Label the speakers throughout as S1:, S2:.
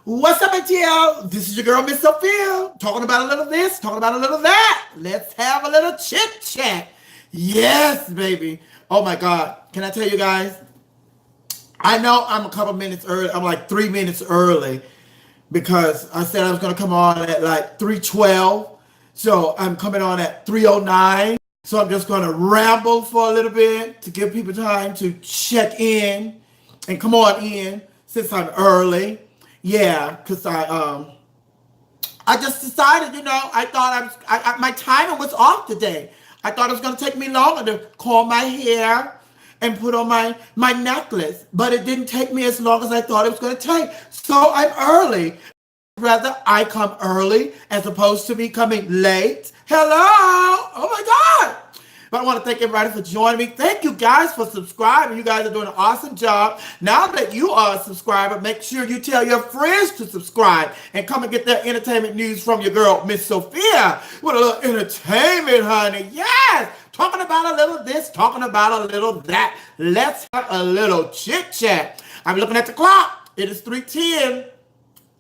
S1: What's up, ATL? This is your girl, Miss Sophia, talking about a little this, talking about a little that. Let's have a little chit chat. Yes, baby. Oh my God. Can I tell you guys? I know I'm a couple minutes early. I'm like 3 minutes early because I said I was going to come on at like 3:12. So I'm coming on at 3:09. So I'm just going to ramble for a little bit to give people time to check in and come on in since I'm early. Yeah, because I just decided, I thought my timing was off today. I thought it was going to take me longer to comb my hair and put on my necklace, but it didn't take me as long as I thought it was going to take. So I'm early. Rather, I come early as opposed to me coming late. Hello! Oh my God! But I want to thank everybody for joining me. Thank you guys for subscribing. You guys are doing an awesome job. Now that you are a subscriber, make sure you tell your friends to subscribe and come and get their entertainment news from your girl, Miss Sophia, with a little entertainment, honey. Yes! Talking about a little this, talking about a little that. Let's have a little chit chat. I'm looking at the clock. It is 3:10.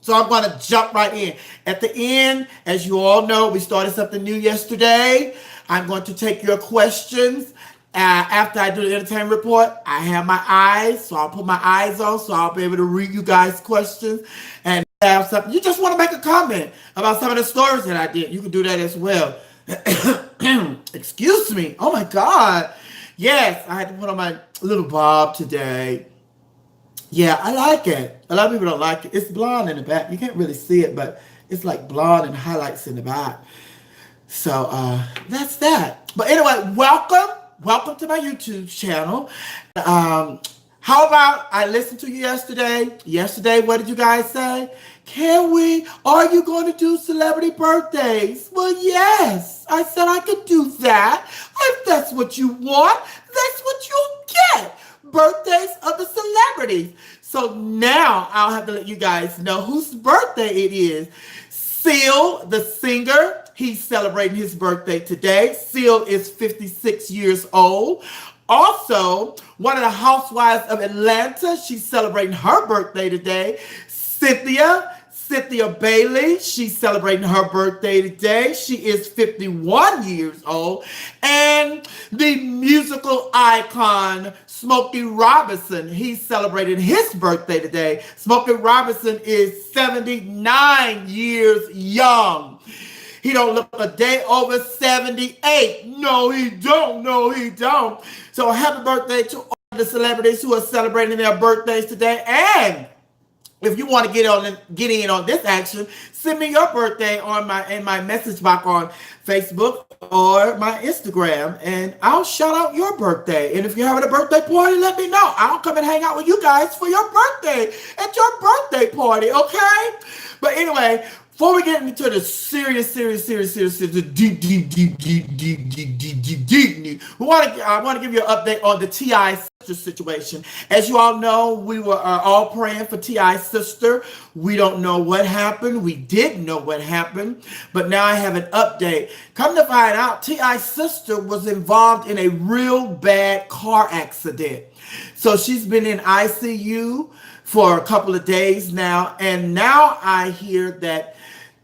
S1: So I'm going to jump right in. At the end, as you all know, we started something new yesterday. I'm going to take your questions. After I do the entertainment report, I have my eyes, so I'll put my eyes on, so I'll be able to read you guys' questions and have something. You just want to make a comment about some of the stories that I did. You can do that as well. Excuse me. Oh my God. Yes, I had to put on my little bob today. Yeah, I like it. A lot of people don't like it. It's blonde in the back. You can't really see it, but it's like blonde and highlights in the back. So that's that. But anyway, welcome to my YouTube channel. How about I listened to you yesterday? Yesterday, what did you guys say? Are you going to do celebrity birthdays? Well, yes. I said I could do that. If that's what you want, that's what you'll get. Birthdays of the celebrities. So now I'll have to let you guys know whose birthday it is. Seal, the singer, he's celebrating his birthday today. Seal is 56 years old. Also, one of the housewives of Atlanta, she's celebrating her birthday today. Cynthia Bailey, she's celebrating her birthday today. She is 51 years old. And the musical icon, Smokey Robinson, he's celebrating his birthday today. Smokey Robinson is 79 years young. He don't look a day over 78. No, he don't. No, he don't. So happy birthday to all the celebrities who are celebrating their birthdays today. And if you want to get in on this action, send me your birthday in my message box on Facebook or my Instagram, and I'll shout out your birthday. And if you're having a birthday party, let me know. I'll come and hang out with you guys for your birthday at your birthday party, okay? But anyway, before we get into the serious, the deep news, I want to give you an update on the T.I. sister situation. As you all know, we were all praying for T.I.'s sister. We don't know what happened. We didn't know what happened, but now I have an update. Come to find out, T.I.'s sister was involved in a real bad car accident. So she's been in ICU for a couple of days now, and now I hear that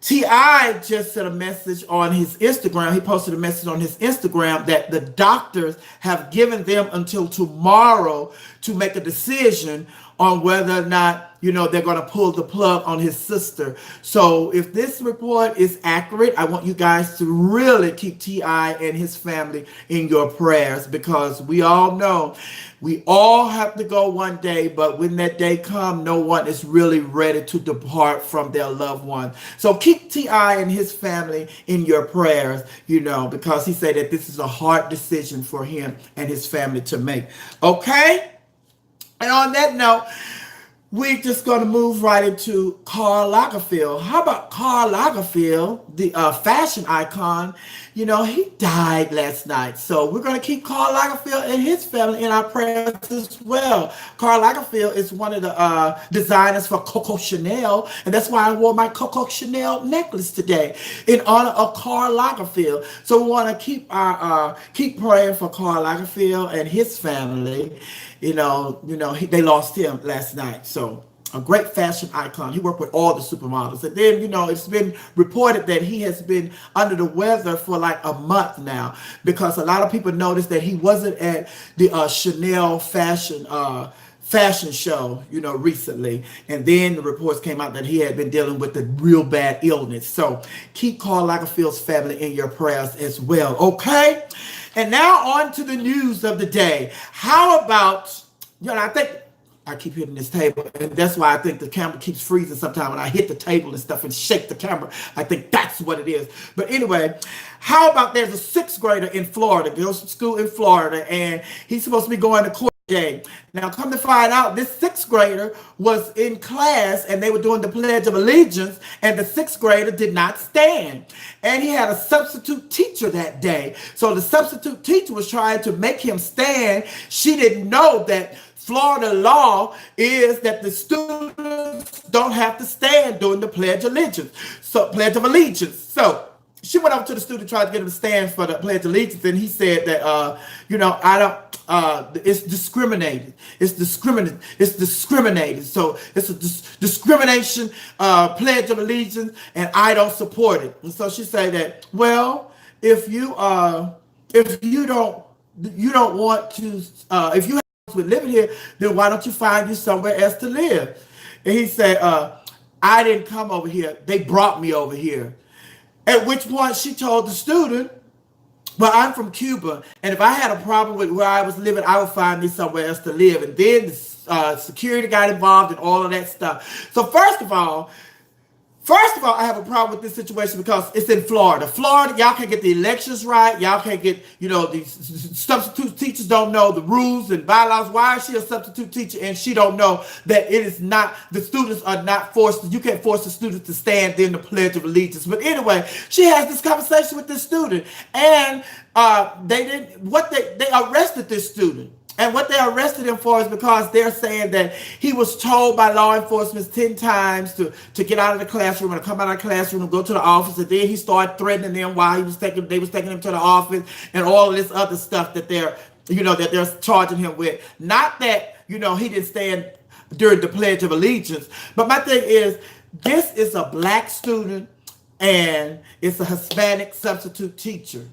S1: T.I. just sent a message on his Instagram. He posted a message on his Instagram that the doctors have given them until tomorrow to make a decision on whether or not, they're going to pull the plug on his sister. So if this report is accurate, I want you guys to really keep T.I. and his family in your prayers, because we all know we all have to go one day, but when that day comes, no one is really ready to depart from their loved one. So keep T.I. and his family in your prayers, because he said that this is a hard decision for him and his family to make. Okay? And on that note, we're just going to move right into Karl Lagerfeld. How about Karl Lagerfeld, the fashion icon? He died last night. So we're going to keep Karl Lagerfeld and his family in our prayers as well. Karl Lagerfeld is one of the designers for Coco Chanel. And that's why I wore my Coco Chanel necklace today in honor of Karl Lagerfeld. So we want to keep praying for Karl Lagerfeld and his family. They lost him last night. So a great fashion icon. He worked with all the supermodels. And then, it's been reported that he has been under the weather for like a month now because a lot of people noticed that he wasn't at the Chanel fashion show, recently. And then the reports came out that he had been dealing with a real bad illness. So keep Karl Lagerfeld's family in your prayers as well, okay? And now on to the news of the day. How about, I think I keep hitting this table, and that's why I think the camera keeps freezing sometimes when I hit the table and stuff and shake the camera. I think that's what it is. But anyway, how about there's a sixth grader in Florida, goes to school in Florida, and he's supposed to be going to court today. Now, come to find out, this sixth grader was in class, and they were doing the Pledge of Allegiance, and the sixth grader did not stand. And he had a substitute teacher that day. So the substitute teacher was trying to make him stand. She didn't know that Florida law is that the students don't have to stand during the Pledge of Allegiance. So she went over to the student, tried to get him to stand for the Pledge of Allegiance, and he said that, I don't, it's discriminated. It's discriminated. So it's a discrimination Pledge of Allegiance, and I don't support it. And so she said that, well, if you don't want to, if you with living here, then why don't you find you somewhere else to live? And he said, I didn't come over here. They brought me over here. At which point she told the student, well, I'm from Cuba, and if I had a problem with where I was living, I would find me somewhere else to live. And then the security got involved and all of that stuff. So first of all, I have a problem with this situation because it's in Florida. Florida, y'all can't get the elections right. Y'all can't get, these substitute teachers don't know the rules and bylaws. Why is she a substitute teacher and she don't know that it is not, the students are not forced, you can't force the students to stand in the Pledge of Allegiance. But anyway, she has this conversation with this student, and they arrested this student. And what they arrested him for is because they're saying that he was told by law enforcement 10 times to get out of the classroom and come out of the classroom and go to the office. And then he started threatening them while they was taking him to the office and all of this other stuff that they're charging him with. Not that, he didn't stand during the Pledge of Allegiance. But my thing is, this is a black student and it's a Hispanic substitute teacher.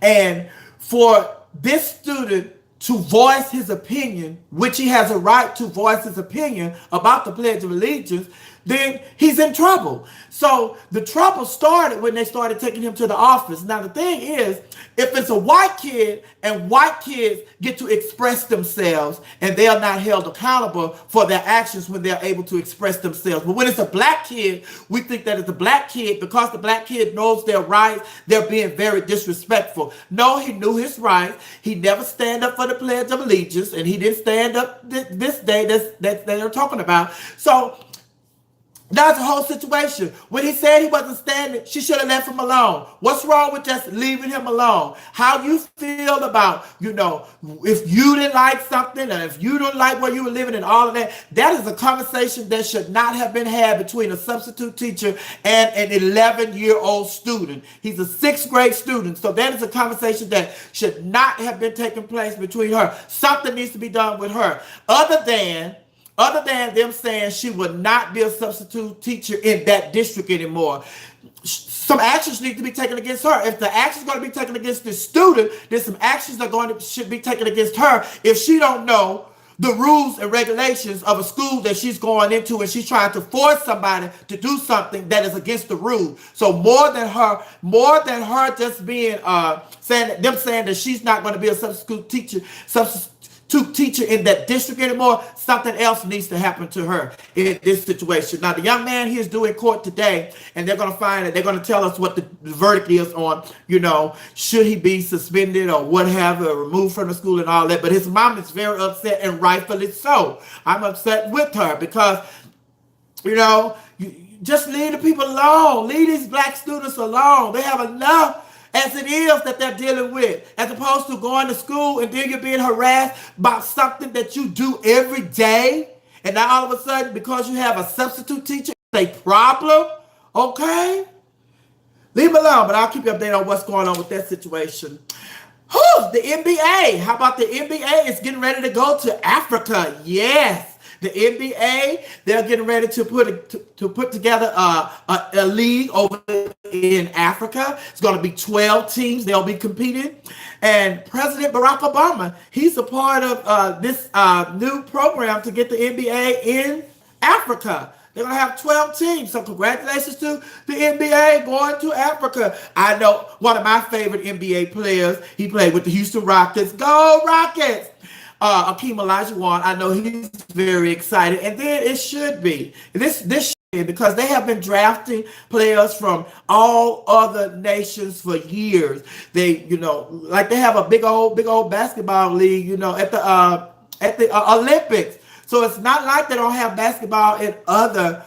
S1: And for this student to voice his opinion, which he has a right to voice his opinion about the Pledge of Allegiance, then he's in trouble. So the trouble started when they started taking him to the office. Now the thing is, if it's a white kid and white kids get to express themselves and they are not held accountable for their actions when they're able to express themselves. But when it's a black kid, we think that it's a black kid because the black kid knows their rights, they're being very disrespectful. No, he knew his rights. He never stand up for the Pledge of Allegiance, and he didn't stand up this day that they're talking about. So that's the whole situation. When he said he wasn't standing, she should have left him alone. What's wrong with just leaving him alone? How you feel about, if you didn't like something and if you don't like where you were living and all of that, that is a conversation that should not have been had between a substitute teacher and an 11-year-old student. He's a 6th grade student. So that is a conversation that should not have been taking place between her. Something needs to be done with her. Other than them saying she would not be a substitute teacher in that district anymore. Some actions need to be taken against her. If the actions are going to be taken against this student, then some actions should be taken against her if she don't know the rules and regulations of a school that she's going into and she's trying to force somebody to do something that is against the rule. So more than her just being saying that she's not going to be a substitute teacher in that district anymore, something else needs to happen to her in this situation. Now, the young man, he is due in court today, and they're going to tell us what the verdict is on, should he be suspended or what have you, removed from the school and all that. But his mom is very upset, and rightfully so. I'm upset with her because, you just leave the people alone. Leave these black students alone. They have enough as it is that they're dealing with, as opposed to going to school and then you're being harassed about something that you do every day, and now all of a sudden, because you have a substitute teacher, it's a problem. Okay? Leave them alone, but I'll keep you updated on what's going on with that situation. The NBA. How about the NBA is getting ready to go to Africa? Yes. The NBA, they're getting ready to put together a league over in Africa. It's going to be 12 teams. They'll be competing. And President Barack Obama, he's a part of this new program to get the NBA in Africa. They're going to have 12 teams. So congratulations to the NBA going to Africa. I know one of my favorite NBA players, he played with the Houston Rockets. Go Rockets! Akeem Olajuwon, I know he's very excited. And then it should be. This should be because they have been drafting players from all other nations for years. They, like they have a big old basketball league, at the Olympics. So it's not like they don't have basketball in other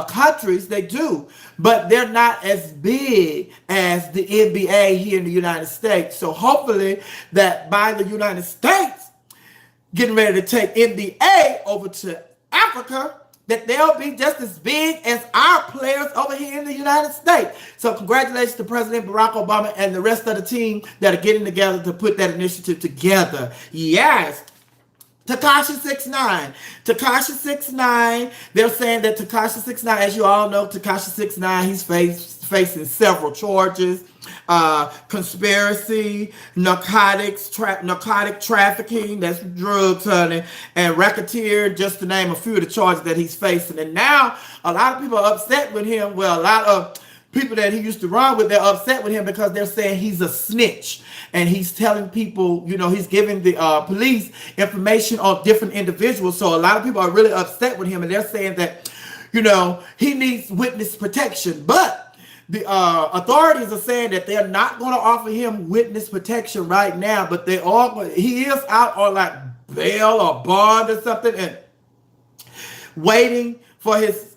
S1: countries. They do, but they're not as big as the NBA here in the United States. So hopefully that by the United States getting ready to take NBA over to Africa, that they'll be just as big as our players over here in the United States. So congratulations to President Barack Obama and the rest of the team that are getting together to put that initiative together. Yes. Tekashi 6ix9ine. Tekashi 6ix9ine, they're saying that Tekashi 6ix9ine, as you all know, Tekashi 6ix9ine, he's facing several charges. Conspiracy, narcotic trafficking, that's drugs, honey, and racketeer, just to name a few of the charges that he's facing. And now a lot of people are upset with him. Well, a lot of people that he used to run with, they're upset with him because they're saying he's a snitch. And he's telling people, he's giving the police information on different individuals. So a lot of people are really upset with him. And they're saying that, he needs witness protection. But the authorities are saying that they're not going to offer him witness protection right now. But he is out on like bail or bond or something and waiting for his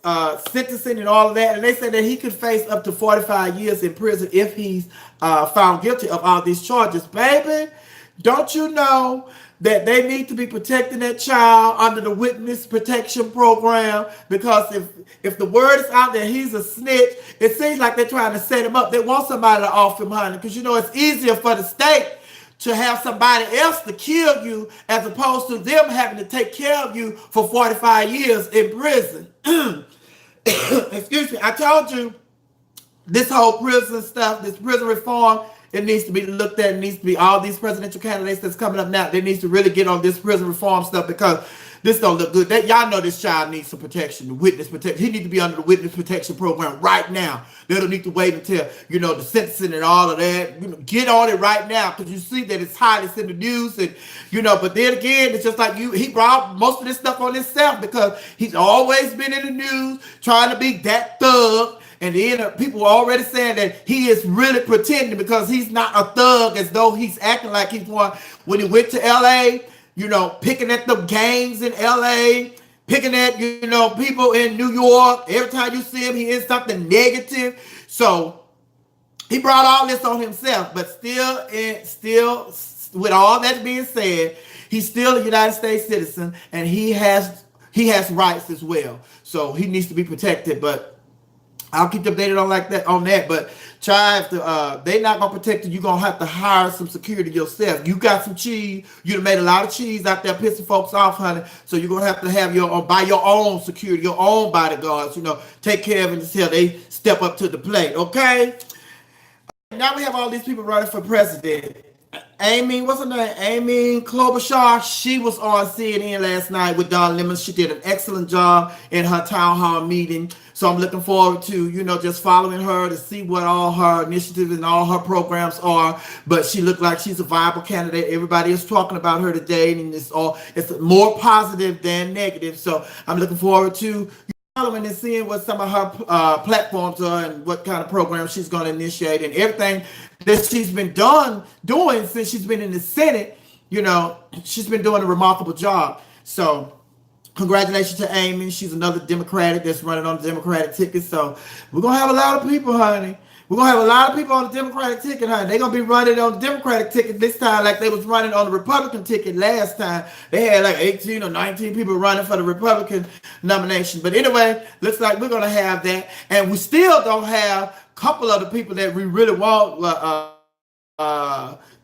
S1: sentencing and all of that. And they said that he could face up to 45 years in prison if he's found guilty of all these charges. Baby, don't you know that they need to be protecting that child under the witness protection program? Because if the word is out there he's a snitch, it seems like they're trying to set him up. They want somebody to off him, honey, because it's easier for the state to have somebody else to kill you as opposed to them having to take care of you for 45 years in prison. Excuse me. I told you this whole prison stuff, this prison reform, it needs to be looked at. It needs to be all these presidential candidates that's coming up now. They need to really get on this prison reform stuff because this don't look good. Y'all know this child needs some protection, the witness protection. He needs to be under the witness protection program right now. They don't need to wait until, the sentencing and all of that. Get on it right now because you see that it's hot. It's in the news. And, but then again, it's just like he brought most of this stuff on himself because he's always been in the news trying to be that thug. And then people are already saying that he is really pretending because he's not a thug as though he's acting like he's one. When he went to L.A., picking at the gangs in L.A., picking at, people in New York. Every time you see him, he is something negative. So he brought all this on himself, but still, with all that being said, he's still a United States citizen, and he has rights as well. So he needs to be protected, but I'll keep you updated on that. But try if they're not gonna protect you, you're gonna have to hire some security yourself. You got some cheese. You done made a lot of cheese out there pissing folks off, honey. So you're gonna have to have buy your own security, your own bodyguards. Take care of it until they step up to the plate. Okay. Now we have all these people running for president. Amy, what's her name? Amy Klobuchar. She was on CNN last night with Don Lemon. She did an excellent job in her town hall meeting. So I'm looking forward to, just following her to see what all her initiatives and all her programs are. But she looked like she's a viable candidate. Everybody is talking about her today, and it's more positive than negative. So I'm looking forward to following and seeing what some of her platforms are and what kind of programs she's going to initiate and everything that she's been doing since she's been in the Senate. She's been doing a remarkable job. So congratulations to Amy. She's another Democratic that's running on the Democratic ticket. So we're going to have a lot of people, honey. We're going to have a lot of people on the Democratic ticket, honey. They're going to be running on the Democratic ticket this time like they was running on the Republican ticket last time. They had like 18 or 19 people running for the Republican nomination. But anyway, looks like we're going to have that. And we still don't have a couple of the people that we really want.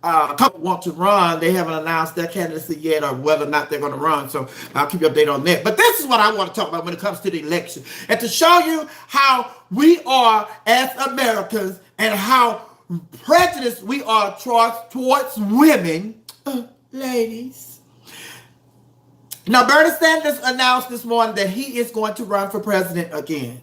S1: a couple want to run. They haven't announced their candidacy yet or whether or not they're going to run. So I'll keep you updated on that. But this is what I want to talk about when it comes to the election. And to show you how we are as Americans and how prejudiced we are towards women, ladies. Now, Bernie Sanders announced this morning that he is going to run for president again.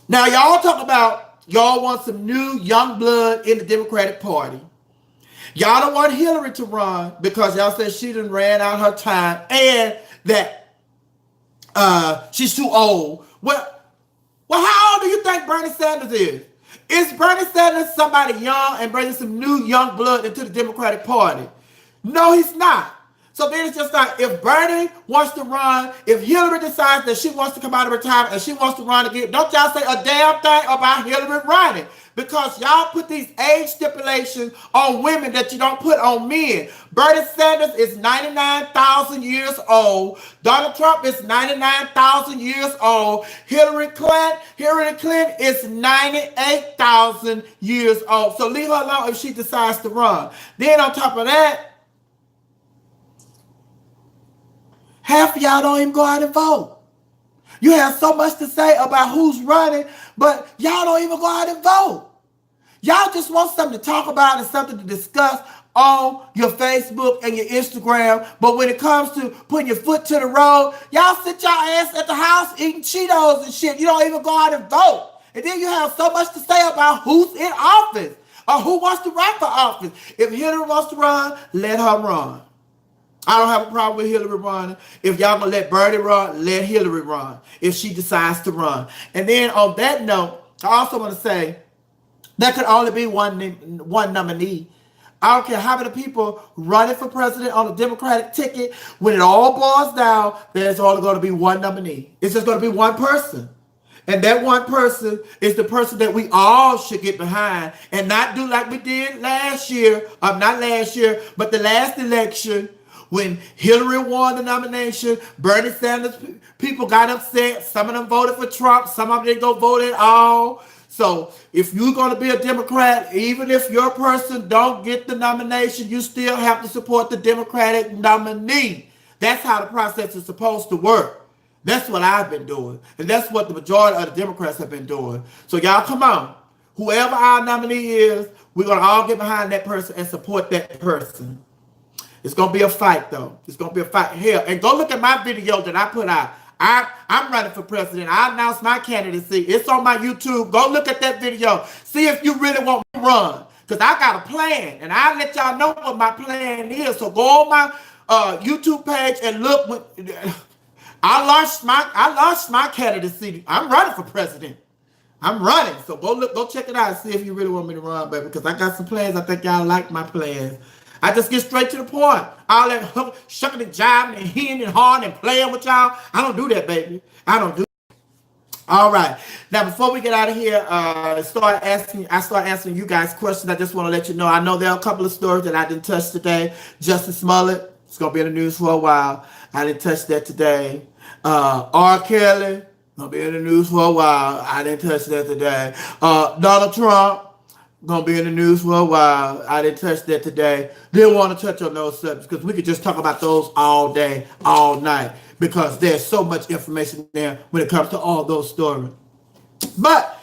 S1: Now, y'all talk about y'all want some new young blood in the Democratic Party. Y'all don't want Hillary to run because y'all said she done ran out her time and that she's too old. Well, how old do you think Bernie Sanders is? Is Bernie Sanders somebody young and bringing some new young blood into the Democratic Party? No, he's not. So then it's just like, if Bernie wants to run, if Hillary decides that she wants to come out of retirement and she wants to run again, don't y'all say a damn thing about Hillary running. Because y'all put these age stipulations on women that you don't put on men. Bernie Sanders is 99,000 years old. Donald Trump is 99,000 years old. Hillary Clinton is 98,000 years old. So leave her alone if she decides to run. Then on top of that, half of y'all don't even go out and vote. You have so much to say about who's running, but y'all don't even go out and vote. Y'all just want something to talk about and something to discuss on your Facebook and your Instagram. But when it comes to putting your foot to the road, y'all sit your ass at the house eating Cheetos and shit. You don't even go out and vote. And then you have so much to say about who's in office or who wants to run for office. If Hillary wants to run, let her run. I don't have a problem with Hillary running. If y'all gonna let Bernie run, let Hillary run if she decides to run. And then on that note, I also want to say there could only be one nominee. I don't care how many people running for president on a Democratic ticket. When it all boils down, there's only going to be one nominee. It's just going to be one person. And that one person is the person that we all should get behind and not do like we did last year. Not last year, but the last election. When Hillary won the nomination, Bernie Sanders people got upset. Some of them voted for Trump. Some of them didn't go vote at all. So if you're going to be a Democrat, even if your person don't get the nomination, you still have to support the Democratic nominee. That's how the process is supposed to work. That's what I've been doing. And that's what the majority of the Democrats have been doing. So y'all come on. Whoever our nominee is, we're going to all get behind that person and support that person. It's going to be a fight, though. It's going to be a fight. Hell, and go look at my video that I put out. I'm running for president. I announced my candidacy. It's on my YouTube. Go look at that video. See if you really want me to run. Because I got a plan. And I'll let y'all know what my plan is. So go on my YouTube page and look. I launched my candidacy. I'm running for president. I'm running. So go check it out and see if you really want me to run, baby. Because I got some plans. I think y'all like my plans. I just get straight to the point. All that shucking and jiving and hewing and hawing and playing with y'all. I don't do that, baby. I don't do that. All right. Now, before we get out of here, I start answering you guys questions. I just want to let you know, I know there are a couple of stories that I didn't touch today. Justice Smollett, it's going to be in the news for a while. I didn't touch that today. R. Kelly, going to be in the news for a while. I didn't touch that today. Donald Trump, gonna be in the news for a while. I didn't touch that today. Didn't want to touch on those subjects because we could just talk about those all day, all night, because there's so much information there when it comes to all those stories. But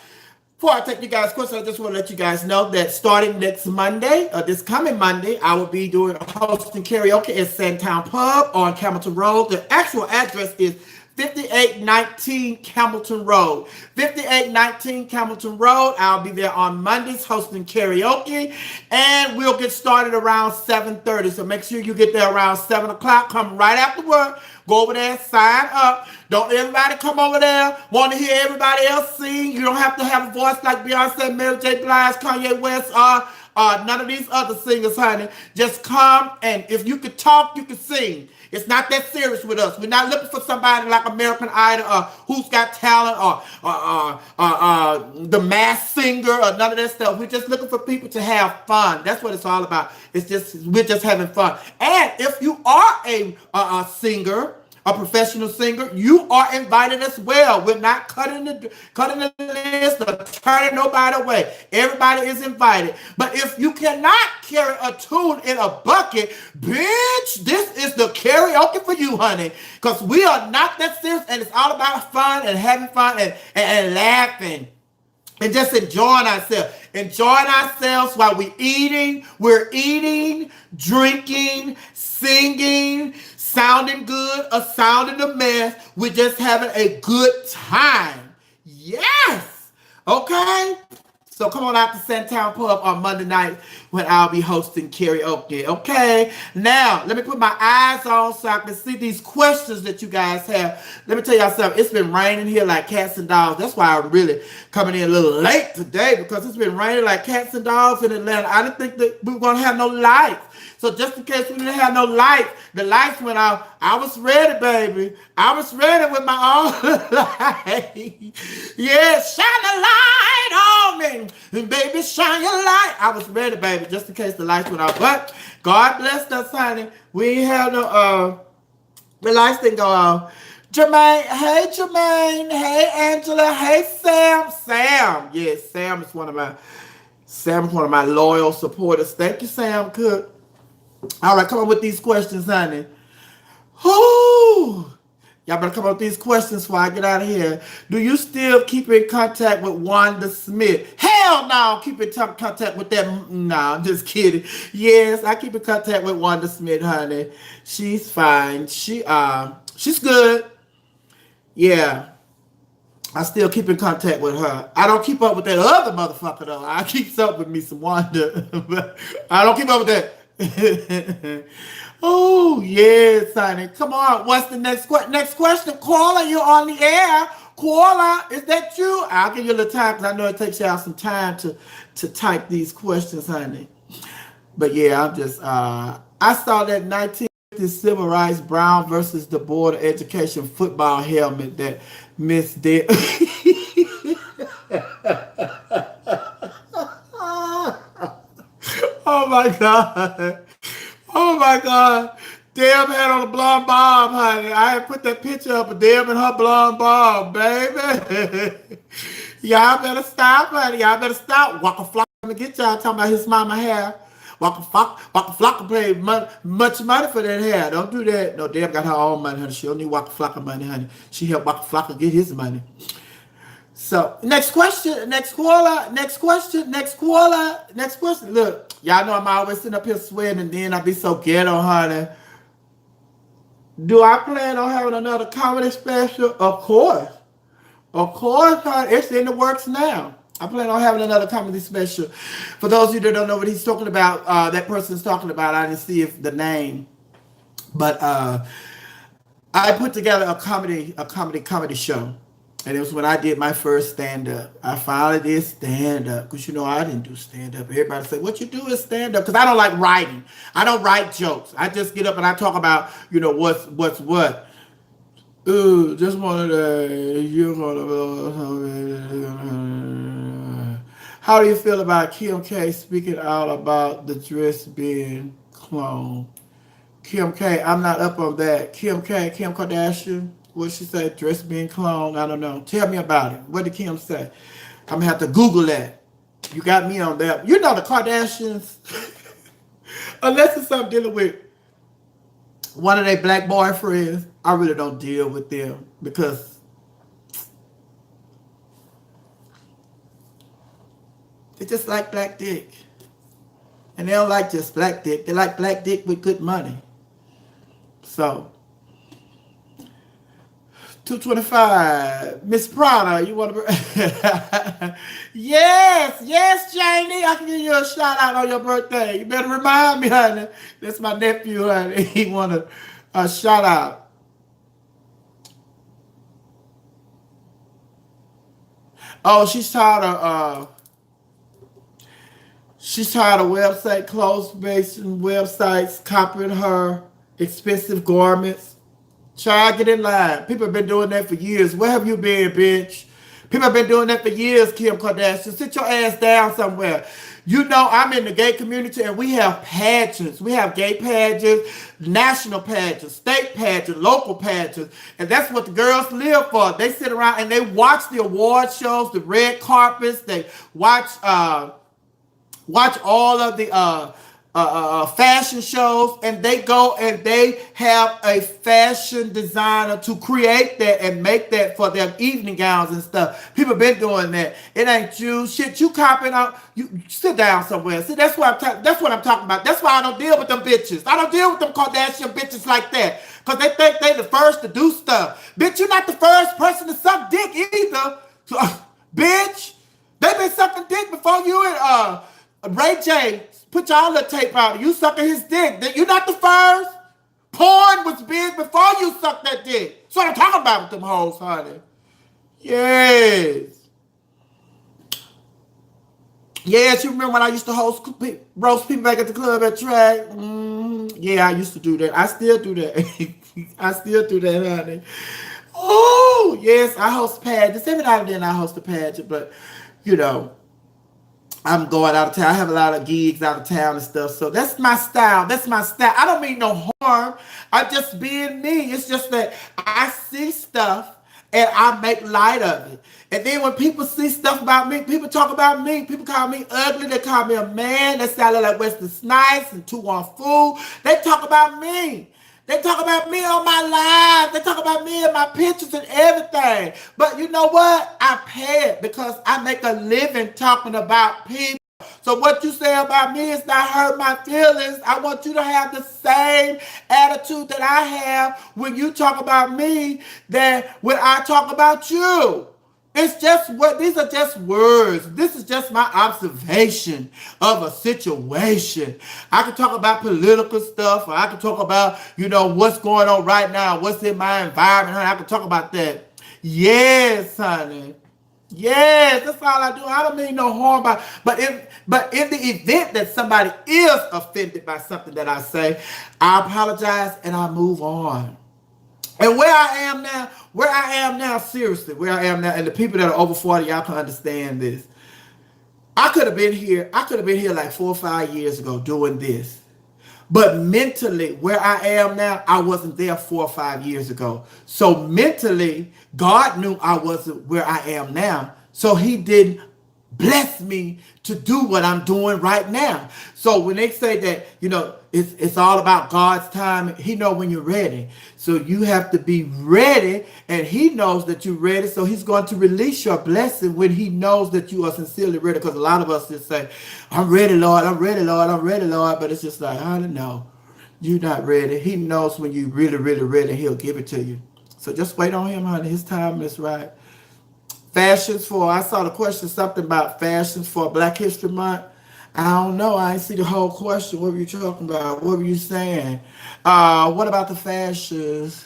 S1: before I take you guys' questions, I just want to let you guys know that starting next Monday, this coming Monday, I will be hosting karaoke at Sandtown Pub on Hamilton Road. The actual address is 5819 Hamilton Road. 5819 Hamilton Road. I'll be there on Mondays hosting karaoke. And we'll get started around 7:30. So make sure you get there around 7 o'clock. Come right after work. Go over there, sign up. Don't everybody come over there, want to hear everybody else sing. You don't have to have a voice like Beyonce, Mary J. Blige, Kanye West, none of these other singers, honey. Just come, and if you could talk, you could sing. It's not that serious with us. We're not looking for somebody like American Idol or Who's Got Talent or The Masked Singer or none of that stuff. We're just looking for people to have fun. That's what it's all about. We're just having fun. And if you are a singer a professional singer, you are invited as well. We're not cutting the list or turning nobody away. Everybody is invited. But if you cannot carry a tune in a bucket, bitch, this is the karaoke for you, honey. Because we are not that serious, and it's all about fun and having fun and laughing. And just enjoying ourselves. Enjoying ourselves while we're eating. We're eating, drinking, singing, sounding good or sounding a mess. We're just having a good time. Yes. Okay? So come on out to Sandtown Pub on Monday night when I'll be hosting karaoke. Okay? Now, let me put my eyes on so I can see these questions that you guys have. Let me tell y'all something. It's been raining here like cats and dogs. That's why I'm really coming in a little late today, because it's been raining like cats and dogs in Atlanta. I didn't think that we were going to have no lights. So just in case we didn't have no light, the lights went off. I was ready, baby. I was ready with my own light. Yeah, shine the light on me. And baby, shine your light. I was ready, baby, just in case the lights went off. But God blessed us, honey. We ain't have no, the lights didn't go off. Jermaine, hey Jermaine, hey Angela, hey Sam. Sam, yes, Sam is one of my loyal supporters. Thank you, Sam Cook. All right, come on with these questions, honey. Whoo! Y'all better come up with these questions before I get out of here. Do you still keep in contact with Wanda Smith? Hell no, keep in contact with that. No, I'm just kidding. Yes, I keep in contact with Wanda Smith, honey. She's fine. She's good. Yeah. I still keep in contact with her. I don't keep up with that other motherfucker, though. I keep up with me some Wanda. But I don't keep up with that. Oh, yes, honey. Come on. What's the next question? Koala, you're on the air. Koala, is that you? I'll give you a little time because I know it takes y'all some time to type these questions, honey. But yeah, I'm just, I saw that 1950 Civil Rights Brown versus the Board of Education football helmet that Miss did. Oh my God. Oh my God. Deb had on a blonde bob, honey. I had put that picture up of Deb and her blonde bob, baby. Y'all better stop, honey. Y'all better stop. Waka Flocka to get y'all talking about his mama hair. Waka Flocka paid much money for that hair. Don't do that. No, Deb got her own money, honey. She don't need Waka Flocka money, honey. She helped Waka Flocka get his money. So, next question, next question. Look, y'all know I'm always sitting up here sweating, and then I be so ghetto, honey. Do I plan on having another comedy special? Of course, honey. It's in the works now. I plan on having another comedy special. For those of you that don't know what he's talking about, that person's talking about, I didn't see if the name, but I put together a comedy show. And it was when I did my first stand-up. I finally did stand-up. Because, you know, I didn't do stand-up. Everybody say, what you do is stand-up. Because I don't like writing. I don't write jokes. I just get up and I talk about, you know, what's what. Ooh, just one of the... How do you feel about Kim K speaking out about the dress being cloned? Kim K, I'm not up on that. Kim Kardashian, what she said, dress being cloned, I don't know. Tell me about it. What did Kim say? I'm going to have to Google that. You got me on that. You know the Kardashians, unless it's something dealing with one of their black boyfriends, I really don't deal with them because they just like black dick. And they don't like just black dick. They like black dick with good money. So, 225. Miss Prada, you want to... Yes, Janie. I can give you a shout out on your birthday. You better remind me, honey. That's my nephew, honey. He want a shout out. Oh, she's tired of website clothes-based websites copying her expensive garments. Child, get in line. People have been doing that for years. Where have you been, bitch? People have been doing that for years, Kim Kardashian. Sit your ass down somewhere. You know, I'm in the gay community and we have pageants. We have gay pageants, national pageants, state pageants, local pageants. And that's what the girls live for. They sit around and they watch the award shows, the red carpets. They watch all of the fashion shows, and they go and they have a fashion designer to create that and make that for their evening gowns and stuff. People been doing that. It ain't you. Shit, you copying out. You sit down somewhere. See, that's what I'm talking about. That's why I don't deal with them bitches. I don't deal with them Kardashian bitches like that. Because they think they the first to do stuff. Bitch, you're not the first person to suck dick either. So, bitch, they been sucking dick before you and Ray J put y'all little tape out. You sucking his dick. You're not the first. Porn was big before you sucked that dick. That's what I'm talking about with them hoes, honey. Yes. Yes, you remember when I used to roast people back at the club at track? Yeah, I used to do that. I still do that. I still do that, honey. Oh, yes, I host pageants. Every now and then I host a pageant, but, you know, I'm going out of town. I have a lot of gigs out of town and stuff. So that's my style. That's my style. I don't mean no harm. I'm just being me. It's just that I see stuff and I make light of it. And then when people see stuff about me, people talk about me. People call me ugly. They call me a man. They say I look like Wesley Snipes and 2-1 Fool. They talk about me. They talk about me on my live. They talk about me in my pictures and everything. But you know what? I pay it because I make a living talking about people. So what you say about me is not hurt my feelings. I want you to have the same attitude that I have when you talk about me that when I talk about you. It's just what these are just words. This is just my observation of a situation. I can talk about political stuff, or I can talk about, you know, what's going on right now, what's in my environment, honey. I can talk about that. Yes, honey. Yes, that's all I do. I don't mean no harm by, but in the event that somebody is offended by something that I say, I apologize and I move on. And where I am now, seriously, where I am now, and the people that are over 40, y'all can understand this. I could have been here like 4 or 5 years ago doing this. But mentally, where I am now, I wasn't there 4 or 5 years ago. So mentally, God knew I wasn't where I am now. So he didn't bless me to do what I'm doing right now. So when they say that, you know, it's all about God's time, he knows when you're ready. So you have to be ready, and he knows that you're ready. So he's going to release your blessing when he knows that you are sincerely ready. Because a lot of us just say, I'm ready, Lord, I'm ready, Lord, I'm ready, Lord. But it's just like, I don't know. You're not ready. He knows when you're really, really ready, he'll give it to you. So just wait on him, honey. His time is right. Fashions for, I saw the question, something about fashions for Black History Month. I don't know. I didn't see the whole question. What were you talking about? What were you saying? What about the fashions?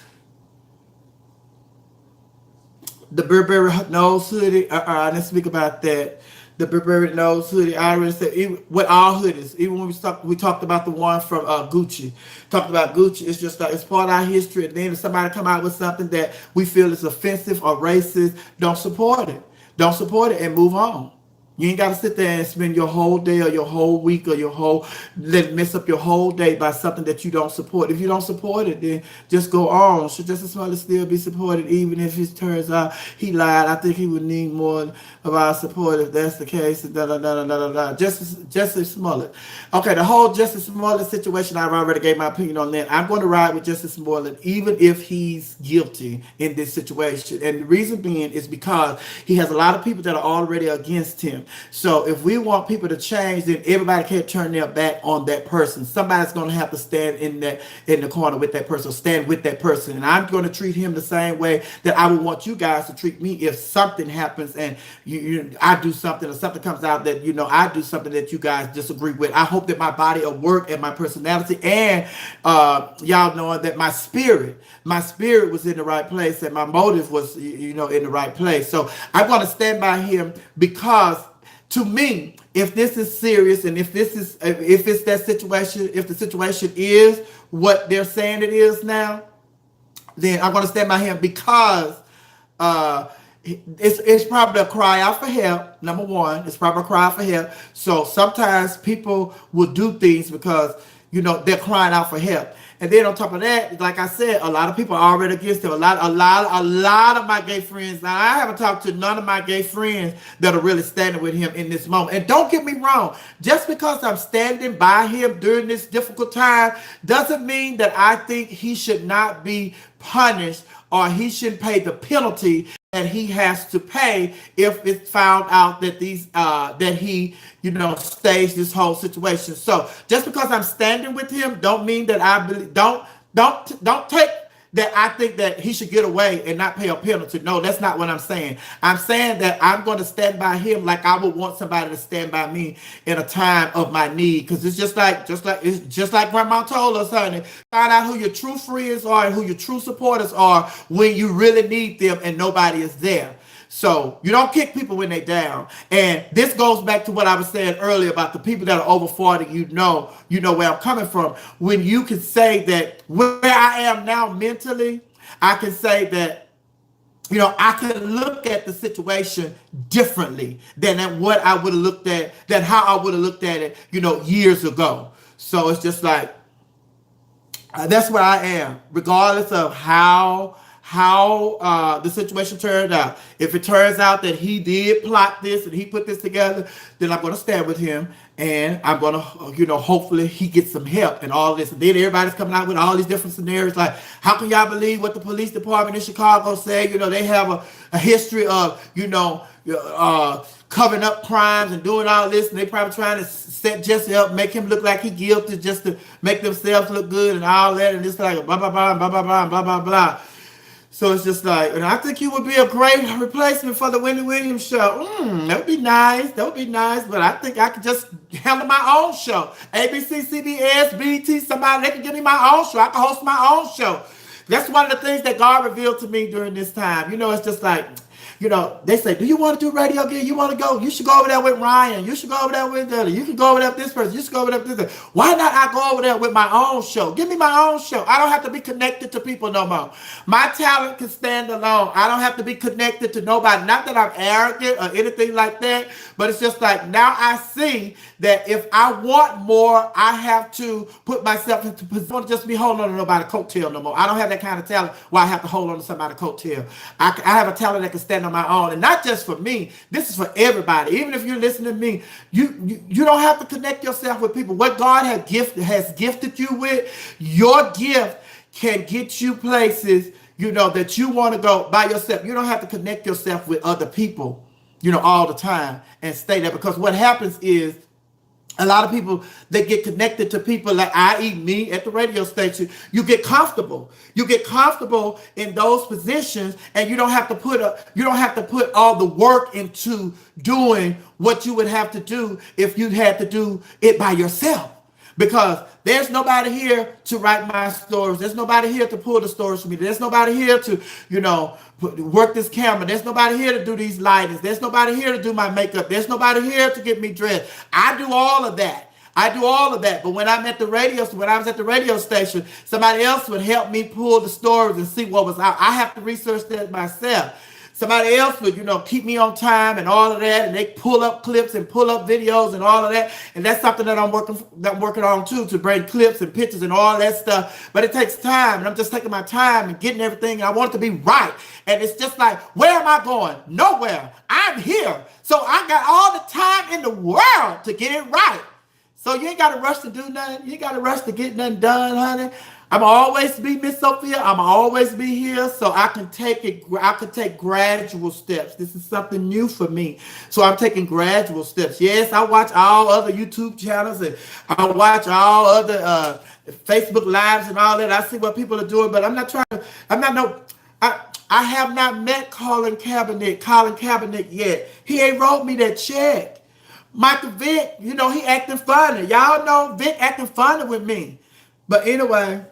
S1: The Burberry nose hoodie. Let's speak about that. The Burberry nose hoodie. I already said, even, with all hoodies. Even when we talked about the one from Gucci. Talked about Gucci. It's just it's part of our history. And then if somebody come out with something that we feel is offensive or racist, don't support it. Don't support it and move on. You ain't got to sit there and spend your whole day or your whole week or mess up your whole day by something that you don't support. If you don't support it, then just go on. Should Justice Smollett still be supported even if it turns out he lied? I think he would need more of our support if that's the case. Justice Smollett. Okay, the whole Justice Smollett situation, I've already gave my opinion on that. I'm going to ride with Justice Smollett even if he's guilty in this situation. And the reason being is because he has a lot of people that are already against him. So if we want people to change, then everybody can't turn their back on that person. Somebody's going to have to stand in the corner with that person, stand with that person. And I'm going to treat him the same way that I would want you guys to treat me if something happens and I do something or something comes out that, you know, I do something that you guys disagree with. I hope that my body of work and my personality and y'all knowing that my spirit was in the right place and my motive was, you know, in the right place. So I'm going to stand by him because to me, if this is serious and if it's that situation, if the situation is what they're saying it is now, then I'm going to stand by him because it's probably a cry out for help. Number one, it's probably a cry out for help. So sometimes people will do things because they're crying out for help. And then on top of that, like I said, a lot of people are already against him. A lot of my gay friends. Now I haven't talked to none of my gay friends that are really standing with him in this moment. And don't get me wrong, just because I'm standing by him during this difficult time doesn't mean that I think he should not be punished or he shouldn't pay the penalty that he has to pay if it's found out that he staged this whole situation. So just because I'm standing with him don't mean that I believe, don't take that I think that he should get away and not pay a penalty. No, that's not what I'm saying. I'm saying that I'm going to stand by him like I would want somebody to stand by me in a time of my need. Because it's just like Grandma told us, honey. Find out who your true friends are and who your true supporters are when you really need them and nobody is there. So you don't kick people when they're down. And this goes back to what I was saying earlier about the people that are over 40, you know where I'm coming from. When you can say that where I am now mentally, I can say that, I can look at the situation differently than what I would have looked at, than how I would have looked at it, years ago. So it's just like, that's where I am, regardless of how the situation turned out. If it turns out that he did plot this and he put this together, then I'm going to stand with him and I'm going to, hopefully he gets some help and all this. And then everybody's coming out with all these different scenarios. Like, how can y'all believe what the police department in Chicago say? They have a history of, covering up crimes and doing all this. And they probably trying to set Jesse up, make him look like he guilty just to make themselves look good and all that. And it's like blah, blah, blah, blah, blah, blah, blah, blah, blah. So it's just like, and I think he would be a great replacement for the Wendy Williams show. That would be nice. That would be nice. But I think I could just handle my own show. ABC, CBS, BT, somebody, they can give me my own show. I can host my own show. That's one of the things that God revealed to me during this time. It's just like, they say, do you want to do radio again? You want to go? You should go over there with Ryan. You should go over there with you can go over there with this person. You should go over there with this person. Why not I go over there with my own show? Give me my own show. I don't have to be connected to people no more. My talent can stand alone. I don't have to be connected to nobody. Not that I'm arrogant or anything like that, but it's just like now I see that if I want more, I have to put myself into position. I don't just be holding on to nobody's coattail no more. I don't have that kind of talent where I have to hold on to somebody's coattail. I have a talent that can stand on my own, and not just for me. This is for everybody. Even if you're listening to me, you don't have to connect yourself with people. What God has gifted you with, your gift can get you places that you want to go by yourself. You don't have to connect yourself with other people all the time and stay there, because what happens is a lot of people, they get connected to people like i.e. me at the radio station. You get comfortable. You get comfortable in those positions, and you don't have to put all the work into doing what you would have to do if you had to do it by yourself. Because there's nobody here to write my stories. There's nobody here to pull the stories for me. There's nobody here to, work this camera. There's nobody here to do these lightings. There's nobody here to do my makeup. There's nobody here to get me dressed. I do all of that. But when I was at the radio station, somebody else would help me pull the stories and see what was out. I have to research that myself. Somebody else would, keep me on time and all of that, and they pull up clips and pull up videos and all of that. And that's something that I'm working on too, to bring clips and pictures and all that stuff. But it takes time, and I'm just taking my time and getting everything. I want it to be right. And it's just like, where am I going? Nowhere. I'm here. So I got all the time in the world to get it right. So you ain't got to rush to do nothing. You ain't got to rush to get nothing done, honey. I'm always be Miss Sophia. I'm always be here, so I can take it. I can take gradual steps. This is something new for me, so I'm taking gradual steps. Yes, I watch all other YouTube channels and I watch all other Facebook lives and all that. I see what people are doing, but I'm not trying to. I have not met Colin Kaepernick yet. He ain't wrote me that check. Michael Vick, he acting funny. Y'all know Vick acting funny with me. But anyway,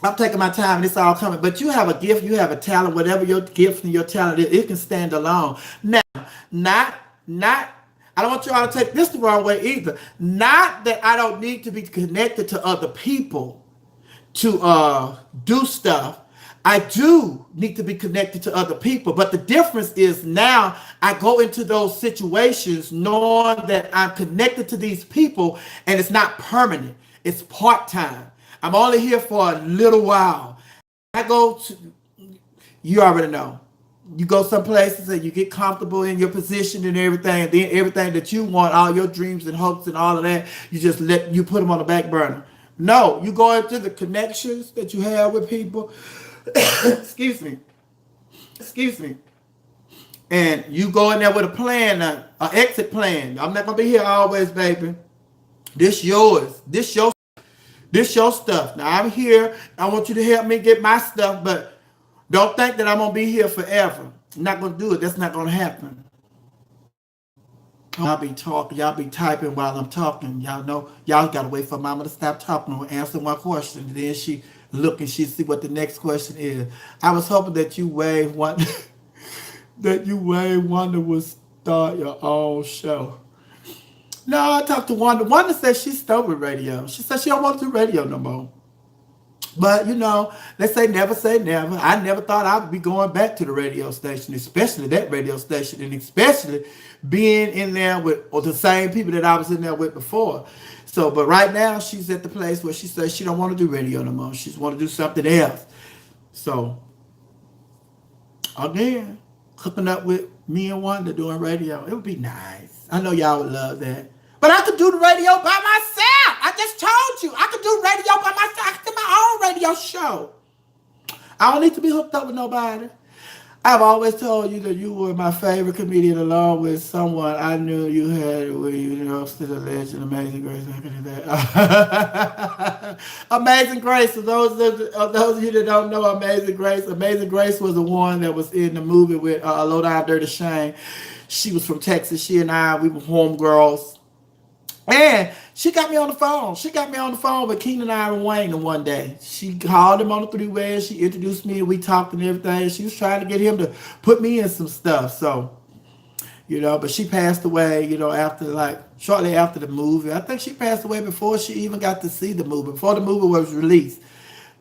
S1: I'm taking my time and it's all coming. But you have a gift, you have a talent, whatever your gift and your talent is, it can stand alone. Now, not, I don't want y'all to take this the wrong way either. Not that I don't need to be connected to other people to do stuff. I do need to be connected to other people. But the difference is now I go into those situations knowing that I'm connected to these people and it's not permanent. It's part-time. I'm only here for a little while. I go to, you already know. You go some places and you get comfortable in your position and everything, and then everything that you want, all your dreams and hopes and all of that, you put them on the back burner. No, you go into the connections that you have with people. Excuse me. Excuse me. And you go in there with a plan, an exit plan. I'm not gonna be here always, baby. This yours. This your stuff. Now I'm here. I want you to help me get my stuff, but don't think that I'm gonna be here forever. I'm not gonna do it. That's not gonna happen. Y'all be talking, y'all be typing while I'm talking. Y'all know, y'all gotta wait for mama to stop talking or answer one question. Then she look and she see what the next question is. I was hoping that you way one that you way Wanda would start your own show. No, I talked to Wanda. Wanda said she's stuck with radio. She said she don't want to do radio no more. But, they say never. I never thought I would be going back to the radio station, especially that radio station, and especially being in there with the same people that I was in there with before. So, but right now, she's at the place where she says she don't want to do radio no more. She want to do something else. So, again, hooking up with me and Wanda doing radio, it would be nice. I know y'all would love that. But I could do the radio by myself. I just told you. I could do radio by myself. I could do my own radio show. I don't need to be hooked up with nobody. I've always told you that you were my favorite comedian along with someone I knew you had with you, still a legend, Amazing Grace. Amazing Grace, for those of you that don't know Amazing Grace was the one that was in the movie with Low Down Dirty Shame. She was from Texas. She and we were homegirls. And she got me on the phone. She got me on the phone with Keenan and Wayne one day. She called him on the three-way. She introduced me, and we talked and everything. She was trying to get him to put me in some stuff. So, but she passed away, shortly after the movie. I think she passed away before she even got to see the movie, before the movie was released.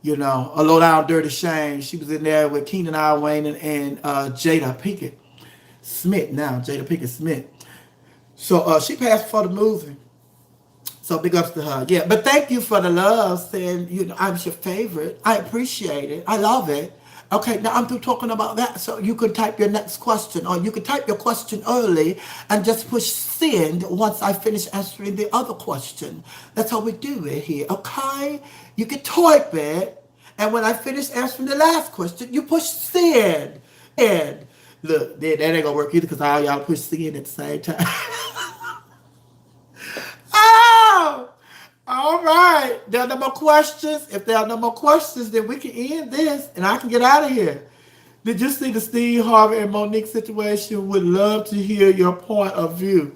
S1: A Low Down Dirty Shame. She was in there with Keenan and Wayne and Jada Pinkett Smith now. Jada Pinkett Smith. So she passed before the movie. So big ups to her. Yeah, but thank you for the love, saying, I'm your favorite. I appreciate it. I love it. Okay, now I'm through talking about that. So you can type your next question, or you can type your question early and just push send once I finish answering the other question. That's how we do it here, okay? You can type it, and when I finish answering the last question, you push send. And look, that ain't gonna work either because all y'all push send at the same time. Oh, all right. There are no more questions. If there are no more questions, then we can end this and I can get out of here. Did you see the Steve Harvey and Monique situation? Would love to hear your point of view.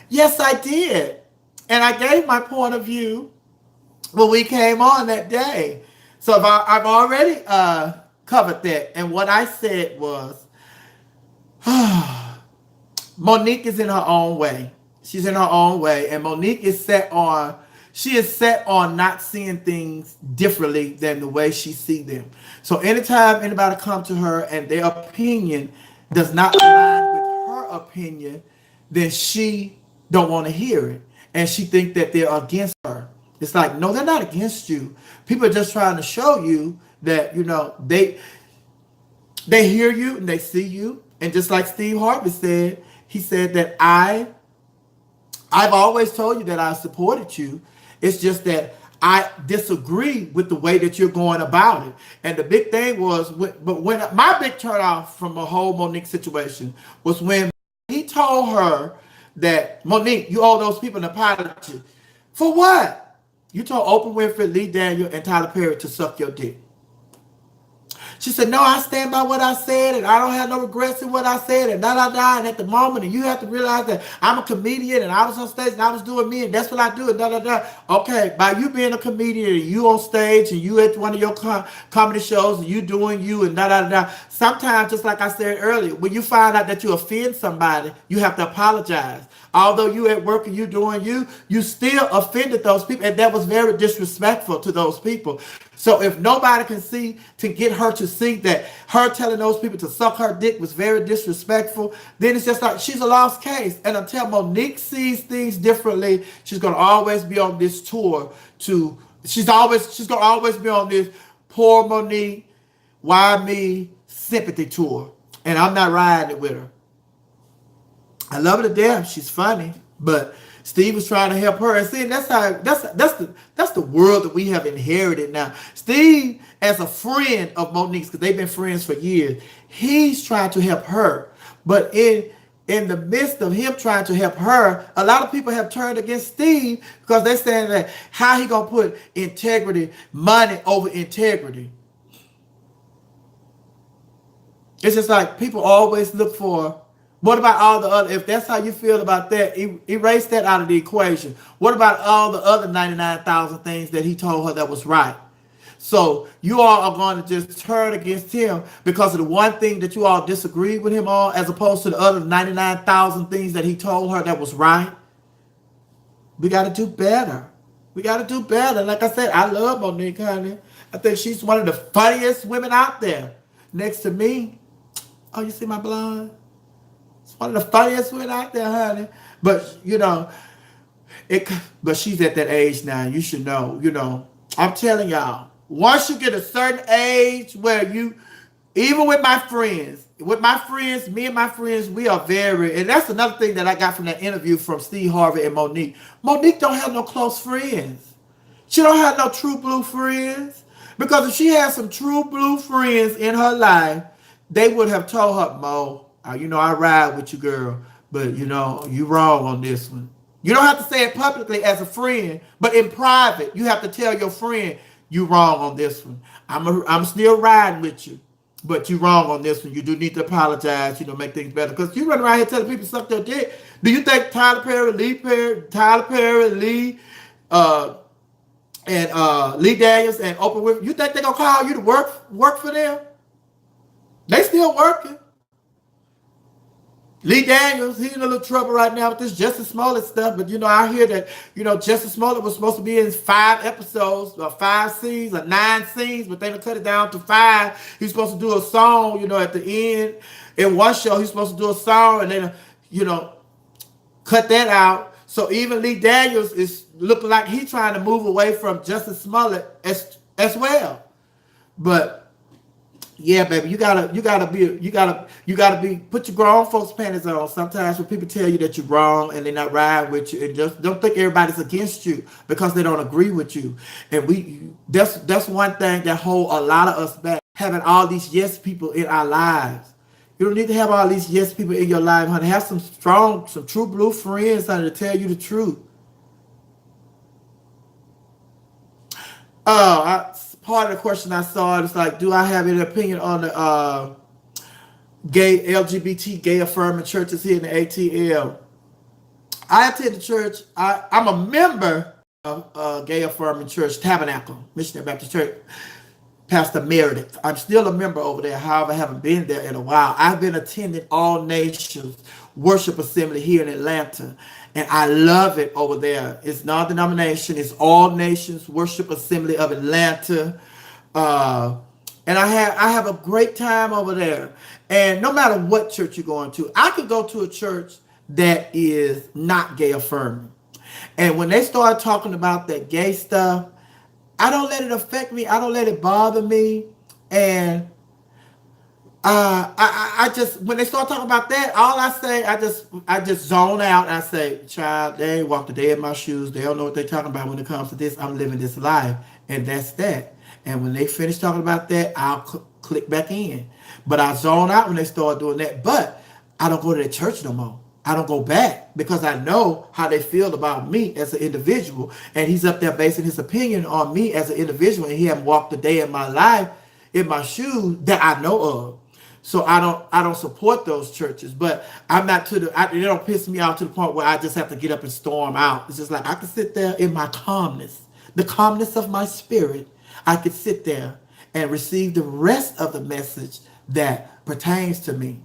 S1: Yes, I did. And I gave my point of view when we came on that day. So I've already covered that. And what I said was, Monique is in her own way. She's in her own way. And Monique is set on not seeing things differently than the way she sees them. So anytime anybody comes to her and their opinion does not align with her opinion, then she don't want to hear it. And she think that they're against her. It's like, no, they're not against you. People are just trying to show you that, they hear you and they see you. And just like Steve Harvey said, he said that I've always told you that I supported you. It's just that I disagree with the way that you're going about it. And the big thing was, when my big turn off from the whole Monique situation was when he told her that, Monique, you owe those people an apology. For what? You told Oprah Winfrey, Lee Daniel, and Tyler Perry to suck your dick. She said, no, I stand by what I said, and I don't have no regrets in what I said, and da-da-da, and at the moment, and you have to realize that I'm a comedian, and I was on stage, and I was doing me, and that's what I do, and da-da-da. Okay, by you being a comedian, and you on stage, and you at one of your comedy shows, and you doing you, and da-da-da, sometimes, just like I said earlier, when you find out that you offend somebody, you have to apologize. Although you at work and you doing you still offended those people, and that was very disrespectful to those people. So if nobody can see to get her to see that her telling those people to suck her dick was very disrespectful, then it's just like she's a lost case. And until Monique sees things differently, she's gonna always be on this tour to she's gonna always be on this poor Monique, why me sympathy tour. And I'm not riding it with her. I love her to death. She's funny, but Steve was trying to help her. And see, that's the world that we have inherited now. Steve, as a friend of Monique's, because they've been friends for years, he's trying to help her. But in the midst of him trying to help her, a lot of people have turned against Steve because they're saying that how he gonna put integrity, money over integrity. It's just like people always look for. What about all the other, if that's how you feel about that, erase that out of the equation. What about all the other 99,000 things that he told her that was right? So you all are going to just turn against him because of the one thing that you all disagreed with him on, as opposed to the other 99,000 things that he told her that was right? We got to do better. We got to do better. Like I said, I love Monique, honey. I think she's one of the funniest women out there. Next to me. Oh, you see my blonde? One of the funniest women out there, honey. But, but she's at that age now. You should know, I'm telling y'all, once you get a certain age where even with my friends, me and my friends, we are and that's another thing that I got from that interview from Steve Harvey and Monique. Monique don't have no close friends. She don't have no true blue friends. Because if she had some true blue friends in her life, they would have told her, Mo, I ride with you, girl, but you wrong on this one. You don't have to say it publicly as a friend, but in private, you have to tell your friend you wrong on this one. I'm still riding with you, but you wrong on this one. You do need to apologize, make things better. Because you run around here telling people suck their dick. Do you think Tyler Perry, Lee, and Lee Daniels and Oprah Winfrey, you think they're gonna call you to work for them? They still working. Lee Daniels, he's in a little trouble right now with this Jussie Smollett stuff. But, I hear that, Jussie Smollett was supposed to be in 5 episodes, or 5 scenes, or 9 scenes, but they done cut it down to 5. He's supposed to do a song, at the end. In one show, he's supposed to do a song, and then, cut that out. So even Lee Daniels is looking like he's trying to move away from Jussie Smollett as well. But yeah, baby, you gotta put your grown folks panties on. Sometimes when people tell you that you're wrong and they're not riding with you, and just don't think everybody's against you because they don't agree with you. And that's one thing that hold a lot of us back, having all these yes people in our lives. You don't need to have all these yes people in your life, honey. Have some true blue friends, honey, to tell you the truth. Part of the question I saw is like, do I have any opinion on the gay affirming churches here in the ATL? I attend the church. I'm a member of gay affirming church, Tabernacle Missionary Baptist Church, Pastor Meredith. I'm still a member over there. However, I haven't been there in a while. I've been attending All Nations Worship Assembly here in Atlanta. And I love it over there. It's non-denomination. It's All Nations Worship Assembly of Atlanta. And I have a great time over there. And no matter what church you're going to, I could go to a church that is not gay affirming. And when they start talking about that gay stuff, I don't let it affect me. I don't let it bother me. And I just, when they start talking about that, all I say, I just zone out. I say, child, they ain't walked a day in my shoes. They don't know what they're talking about when it comes to this. I'm living this life, and that's that. And when they finish talking about that, I'll click back in. But I zone out when they start doing that. But I don't go to the church no more. I don't go back because I know how they feel about me as an individual. And he's up there basing his opinion on me as an individual, and he hasn't walked a day in my life in my shoes that I know of. So I don't support those churches, but I'm not they don't piss me off to the point where I just have to get up and storm out. It's just like I can sit there in my calmness, the calmness of my spirit. I could sit there and receive the rest of the message that pertains to me.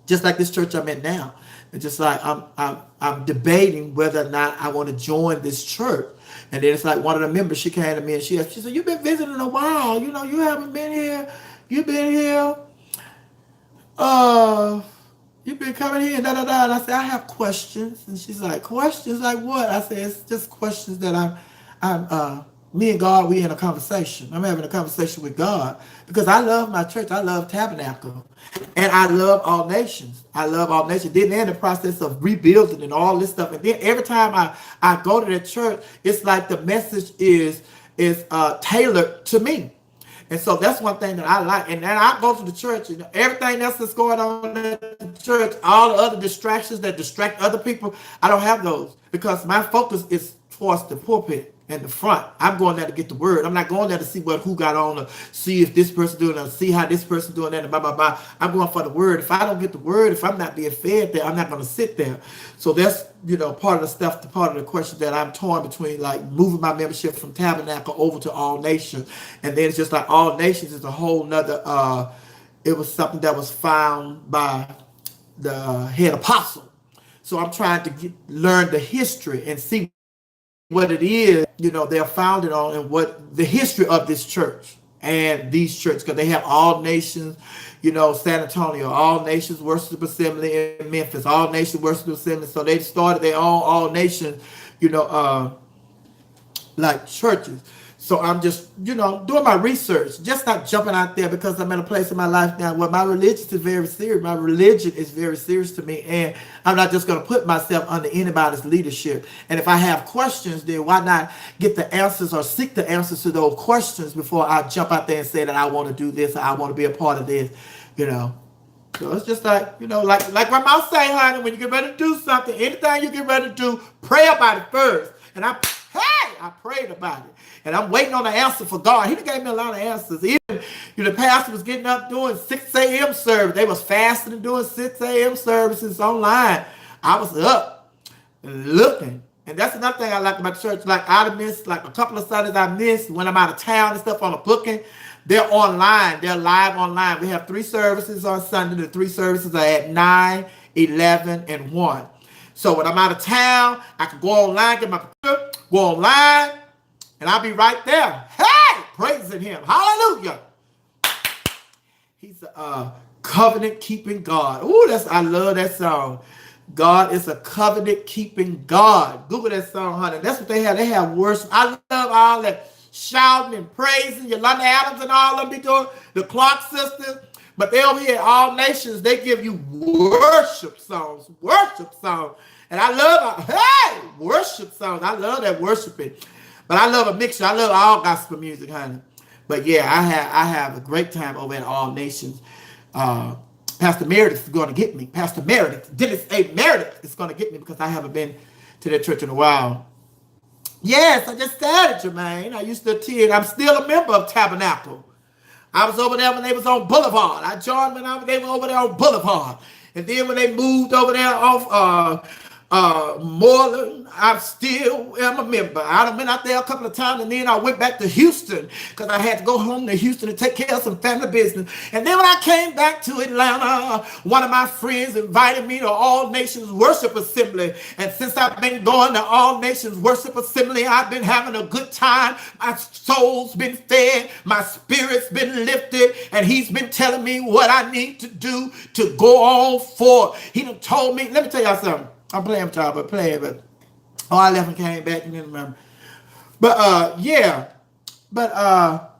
S1: Just like this church I'm in now. And just like I'm debating whether or not I want to join this church. And then it's like one of the members, she came to me and she said, "You've been visiting a while. You know, you haven't been here. You've been here. Uh, you've been coming here, da da da." And I said, "I have questions." And she's like, "Questions like what?" I said, "It's just questions that me and God, we in a conversation. I'm having a conversation with God because I love my church. I love Tabernacle. And I love all nations. I love all nations." Then they're in the process of rebuilding and all this stuff. And then every time I go to the church, it's like the message is tailored to me. And so that's one thing that I like. And then I go to the church and everything else that's going on at the church, all the other distractions that distract other people, I don't have those because my focus is towards the pulpit and the front. I'm going there to get the word. I'm not going there to see who got on or see if this person doing it or see how this person doing that and blah, blah, blah. I'm going for the word. If I don't get the word, if I'm not being fed there, I'm not going to sit there. So that's, part of the stuff, part of the question that I'm torn between, like moving my membership from Tabernacle over to All Nations. And then it's just like All Nations is a whole nother, it was something that was found by the head apostle. So I'm trying to learn the history and see what it is, they're founded on and what the history of this church and these churches, because they have All Nations, San Antonio, All Nations Worship Assembly in Memphis, All Nations Worship Assembly. So they started their own All Nations, like churches. So I'm just, doing my research, just not jumping out there because I'm in a place in my life now where my religion is very serious. My religion is very serious to me, and I'm not just going to put myself under anybody's leadership. And if I have questions, then why not get the answers or seek the answers to those questions before I jump out there and say that I want to do this or I want to be a part of this, So it's just like, like my mom say, honey, when you get ready to do something, anything you get ready to do, pray about it first. And I prayed about it. And I'm waiting on the answer for God. He gave me a lot of answers. Even, the pastor was getting up doing 6 a.m. service. They was fasting and doing 6 a.m. services online. I was up and looking. And that's another thing I like about church. Like I missed, like a couple of Sundays I missed when I'm out of town and stuff on a booking. They're online. They're live online. We have 3 services on Sunday. The 3 services are at 9, 11, and 1. So when I'm out of town, I can go online, get my computer, go online, and I'll be right there. Hey, praising him. Hallelujah. He's a covenant-keeping God. Ooh, I love that song. God is a covenant-keeping God. Google that song, honey. That's what they have. They have worship. I love all that shouting and praising. Yolanda Adams and all of them be doing, the Clark sisters. But they over here, All Nations, they give you worship songs. And I love, worship songs. I love that worshiping. But I love a mixture. I love all gospel music, honey. But yeah, I have a great time over at All Nations. Pastor Meredith is going to get me. Pastor Meredith, Dennis A. Meredith is going to get me because I haven't been to that church in a while. Yes, I just started, Jermaine. I used to attend. I'm still a member of Tabernacle. I was over there when they was on Boulevard. I joined when they were over there on Boulevard. And then when they moved over there off Moreland, I still am a member. I've been out there a couple of times, and then I went back to Houston because I had to go home to Houston to take care of some family business. And then when I came back to Atlanta, one of my friends invited me to All Nations Worship Assembly. And since I've been going to All Nations Worship Assembly, I've been having a good time. My soul's been fed. My spirit's been lifted. And he's been telling me what I need to do to go on forward. He done told me, let me tell y'all something. I'm playing with y'all, but I left and came back and didn't remember. But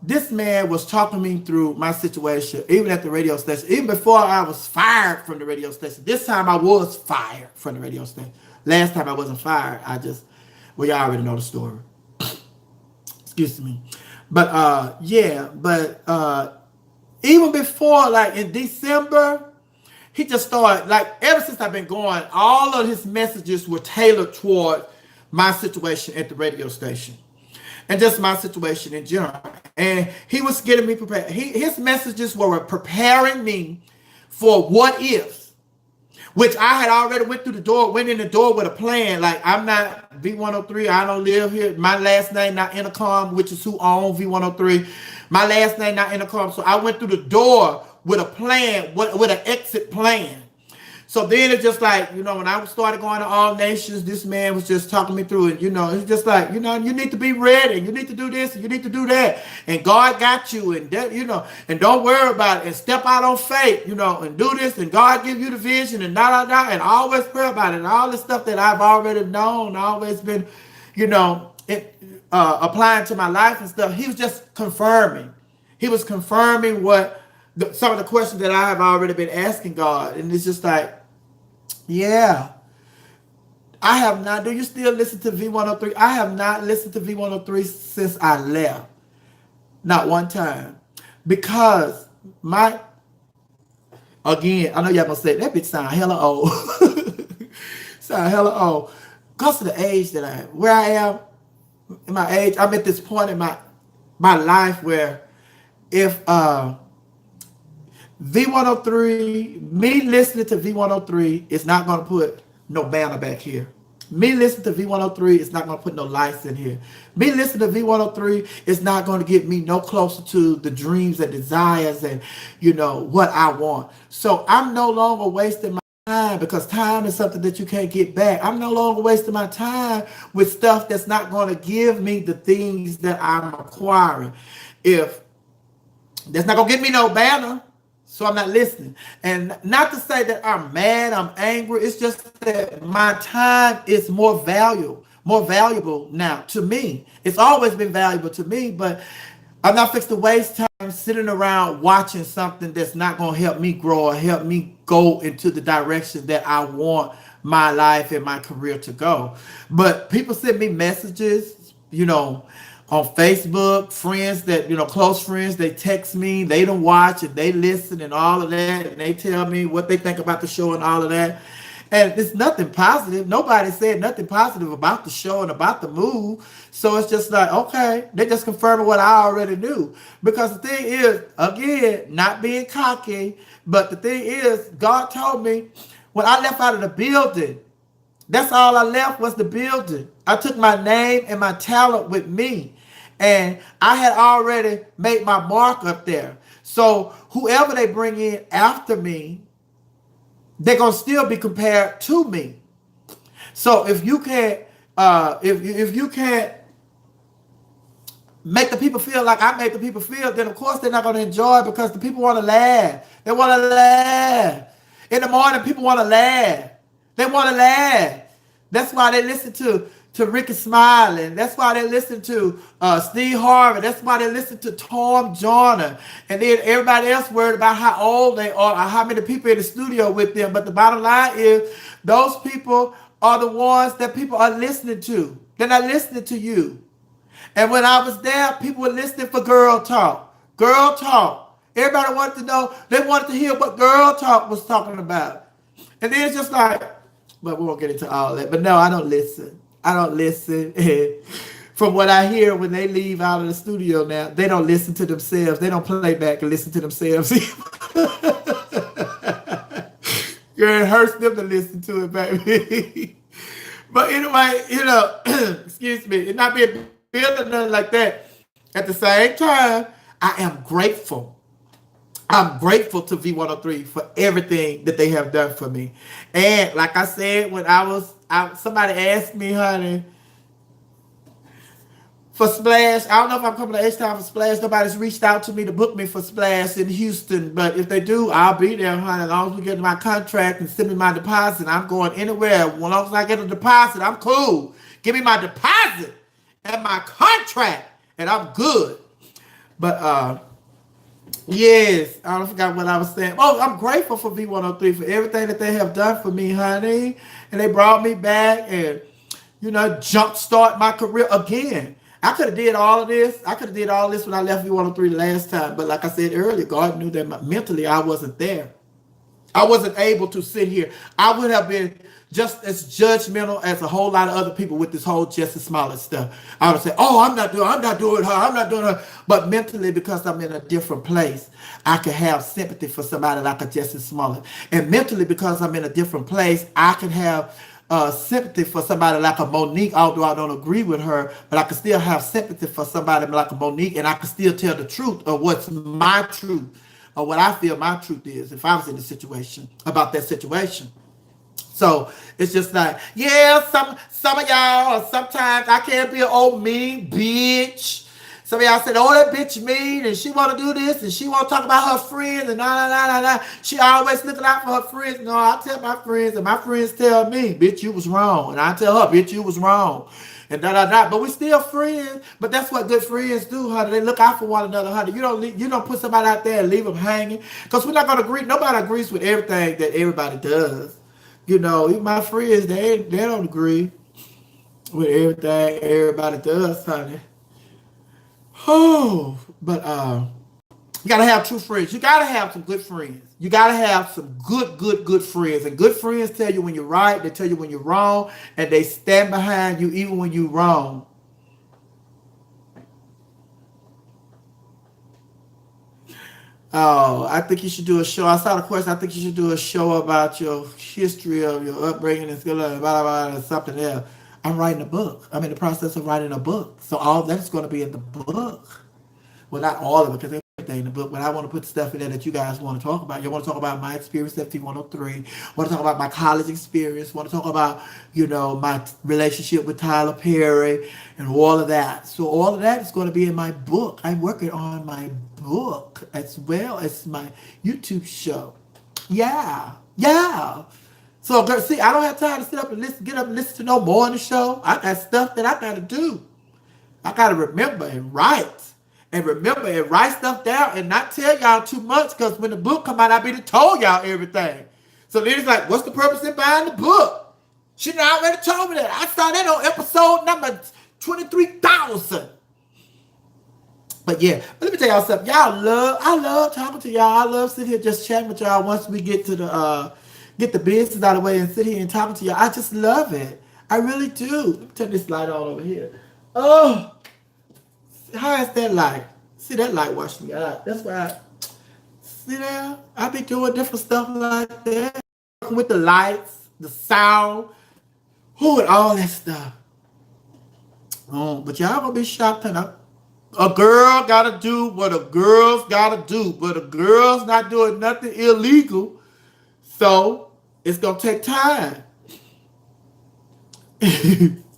S1: this man was talking me through my situation, even at the radio station, even before I was fired from the radio station. This time I was fired from the radio station. Last time I wasn't fired. Y'all already know the story. Excuse me. But even before, like in December, he just started, like, ever since I've been going, all of his messages were tailored toward my situation at the radio station and just my situation in general. And he was getting me prepared. His messages were preparing me for what ifs, which I had already went in the door with a plan. Like, I'm not V103. I don't live here. My last name not Intercom, which is who owns V103. My last name not Intercom. So I went through the door with a plan, with an exit plan. So then it's just like, when I started going to All Nations, this man was just talking me through it. It's just like, you need to be ready. You need to do this and you need to do that. And God got you. And that, and don't worry about it. And step out on faith, and do this. And God give you the vision and and always pray about it. And all this stuff that I've already known, always been, applying to my life and stuff. He was just confirming. He was confirming some of the questions that I have already been asking God. And it's just like, yeah, I have not. Do you still listen to V103? I have not listened to V103 since I left. Not one time. Because again, I know y'all gonna say, that bitch sound hella old. Sound hella old. Because of the age that where I am, in my age, I'm at this point in my life where if V103, me listening to V103 is not going to put no banner back here. Me listening to V103 is not going to put no lights in here. Me listening to V103 is not going to get me no closer to the dreams and desires and, what I want. So I'm no longer wasting my time, because time is something that you can't get back. I'm no longer wasting my time with stuff that's not going to give me the things that I'm acquiring. If that's not going to get me no banner, so I'm not listening. And not to say that I'm mad, I'm angry. It's just that my time is more valuable now to me. It's always been valuable to me, but I'm not fixed to waste time sitting around watching something that's not going to help me grow or help me go into the direction that I want my life and my career to go. But people send me messages, on Facebook, friends that, close friends, they text me, they don't watch and they listen and all of that. And they tell me what they think about the show and all of that. And it's nothing positive. Nobody said nothing positive about the show and about the move. So it's just like, okay, they're just confirming what I already knew. Because the thing is, again, not being cocky, but the thing is, God told me when I left out of the building, that's all I left was the building. I took my name and my talent with me. And I had already made my mark up there. So whoever they bring in after me, they're going to still be compared to me. So if you can't, if you can't make the people feel like I made the people feel, then of course they're not going to enjoy it, because the people want to laugh. They want to laugh. In the morning, people want to laugh. They want to laugh. That's why they listen to Ricky Smiley. That's why they listen to Steve Harvey. That's why they listen to Tom Joyner. And then everybody else worried about how old they are or how many people in the studio with them. But the bottom line is, those people are the ones that people are listening to. They're not listening to you. And when I was there, people were listening for girl talk. Girl talk. Everybody wanted to know. They wanted to hear what girl talk was talking about. And then it's just like, but we won't get into all that. But no, I don't listen. I don't listen. From what I hear when they leave out of the studio now, they don't listen to themselves. They don't play back and listen to themselves. Girl, it hurts them to listen to it, baby. But anyway, excuse me, it not being built or nothing like that. At the same time, I am grateful. I'm grateful to V103 for everything that they have done for me. And like I said, when somebody asked me, honey, for Splash, I don't know if I'm coming to H-Town for Splash. Nobody's reached out to me to book me for Splash in Houston. But if they do, I'll be there, honey. As long as we get my contract and send me my deposit, I'm going anywhere. As long as I get a deposit, I'm cool. Give me my deposit and my contract, and I'm good. But, yes, I forgot what I was saying. Oh, I'm grateful for V103 for everything that they have done for me, honey. And they brought me back and, jumpstart my career again. I could have did all of this. I could have did all this when I left V103 the last time. But like I said earlier, God knew that mentally I wasn't there. I wasn't able to sit here. I would have been just as judgmental as a whole lot of other people with this whole Jussie Smollett stuff. I would say, oh, I'm not doing her. But mentally, because I'm in a different place, I can have sympathy for somebody like a Jussie Smollett. And mentally, because I'm in a different place, I can have sympathy for somebody like a Monique, although I don't agree with her, but I can still have sympathy for somebody like a Monique, and I can still tell the truth of what's my truth. or what I feel my truth is if I was in the situation about that situation. So it's just like, yeah, some of y'all, sometimes I can't be an old mean bitch. Some of y'all said, oh, that bitch mean, and she want to do this, and she want to talk about her friends, and she always looking out for her friends. No, I tell my friends, and my friends tell me, bitch, you was wrong. And I tell her, bitch, you was wrong. And But we still friends. But that's what good friends do, honey. They look out for one another, honey. You don't put somebody out there and leave them hanging. Because we're not going to agree. Nobody agrees with everything that everybody does. Even my friends, they don't agree with everything everybody does, honey. Oh, but you gotta have true friends. You gotta have some good friends. You gotta have some good friends. And good friends tell you when you're right, they tell you when you're wrong, and they stand behind you even when you're wrong. Oh, I think you should do a show. I saw the question. I think you should do a show about your history of your upbringing and skill, blah, blah, blah, and something else. I'm writing a book. I'm in the process of writing a book. So all that's going to be in the book. Well, not all of it, because everything in the book, but I want to put stuff in there that you guys want to talk about. You want to talk about my experience, 103. Want to talk about my college experience. Want to talk about, my relationship with Tyler Perry and all of that. So all of that is going to be in my book. I'm working on my book as well as my YouTube show. Yeah. Yeah. So, see, I don't have time to sit up and get up and listen to no more on the show. I got stuff that I got to do. I got to remember and write. And remember and write stuff down and not tell y'all too much, because when the book come out, I be told y'all everything. So then it's like, what's the purpose in buying the book? She done already told me that. I saw that on episode number 23,000. But yeah, let me tell y'all something. I love talking to y'all. I love sitting here just chatting with y'all once we get to get the business out of the way and sit here and talking to y'all. I just love it. I really do. Let me turn this light on over here. Oh. How is that light? See, that light washed me out. That's why see there? I be doing different stuff like that. Working with the lights, the sound, and all that stuff. But y'all gonna be shocked enough. A girl gotta do what a girl's gotta do. But a girl's not doing nothing illegal. So it's gonna take time.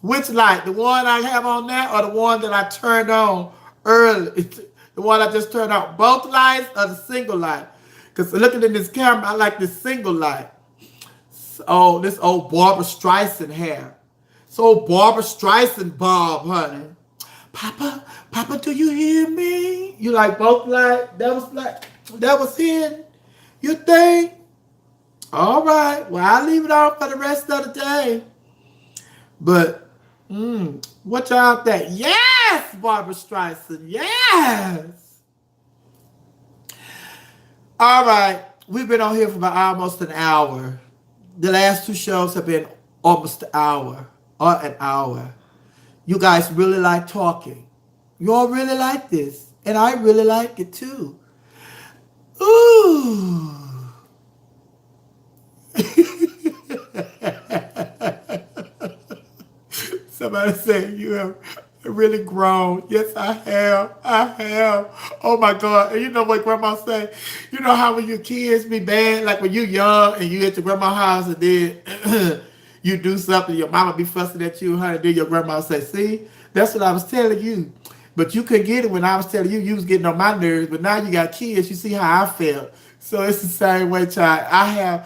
S1: Which light? The one I have on now, or the one that I turned on early? The one I just turned on. Both lights or the single light? Because looking in this camera, I like this single light. Oh, this old Barbara Streisand hair. So Barbara Streisand bob, honey. Papa, do you hear me? You like both lights? That was hidden. You think? All right. Well, I'll leave it on for the rest of the day. But what y'all think? Yes, Barbara Streisand. Yes. All right. We've been on here for about almost an hour. The last two shows have been almost an hour or an hour. You guys really like talking. You all really like this. And I really like it too. Ooh. Somebody said you have really grown. Yes, I have. I have. Oh my God. And you know what grandma say? You know how when your kids be bad, like when you're young and you at your grandma's house and then you do something, your mama be fussing at you, honey, then your grandma say, see, that's what I was telling you. But you couldn't get it when I was telling you, you was getting on my nerves. But now you got kids, you see how I felt. So it's the same way, child.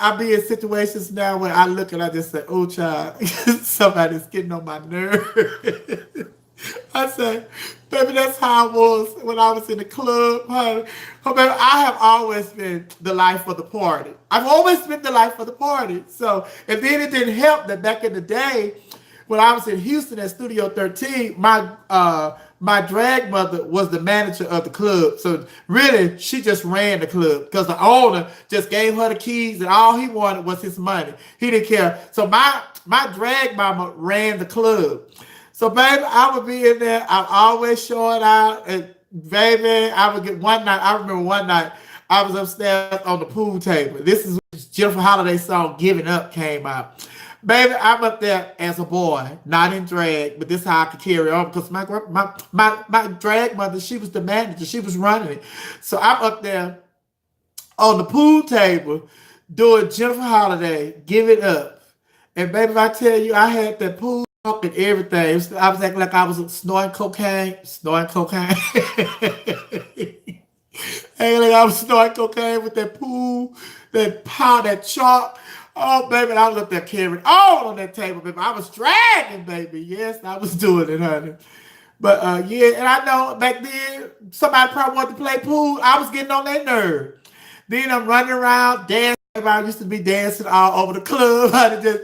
S1: I be in situations now where I look and I just say, oh, child, somebody's getting on my nerves. I say, baby, that's how I was when I was in the club, honey. Oh, baby, I have always been the life of the party. I've always been the life of the party. So, and then it didn't help that back in the day, when I was in Houston at Studio 13, my drag mother was the manager of the club. So really, she just ran the club because the owner just gave her the keys and all he wanted was his money. He didn't care. So my drag mama ran the club. So baby, I would be in there. I'm always showing out. And baby, I would get one night. I remember one night I was upstairs on the pool table. This is when Jennifer Holiday's song "Giving Up" came out. Baby, I'm up there as a boy, not in drag, but this is how I could carry on because my drag mother, she was the manager, she was running it. So I'm up there on the pool table doing Jennifer Holiday, Give It Up. And baby, if I tell you, I had that pool talk and everything. I was acting like I was snorting cocaine. Acting like I was snorting cocaine with that pool, that powder, that chalk. Oh, baby, I was up there carrying all on that table, baby. I was dragging, baby. Yes, I was doing it, honey. But yeah, and I know back then somebody probably wanted to play pool. I was getting on their nerve. Then I'm running around dancing. I used to be dancing all over the club. I just,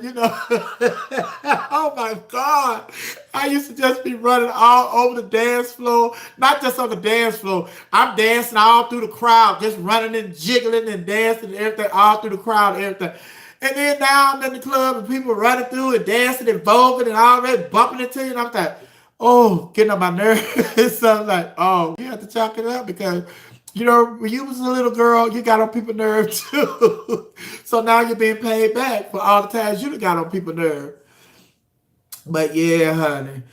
S1: oh my God. I used to just be running all over the dance floor. Not just on the dance floor. I'm dancing all through the crowd, just running and jiggling and dancing and everything, all through the crowd and everything. And then now I'm in the club and people running through and dancing and voguing and already bumping into you. And I'm like, oh, getting on my nerves. So I'm like, oh, you have to chalk it up because, when you was a little girl, you got on people's nerves too. So now you're being paid back for all the times you got on people's nerves. But yeah, honey.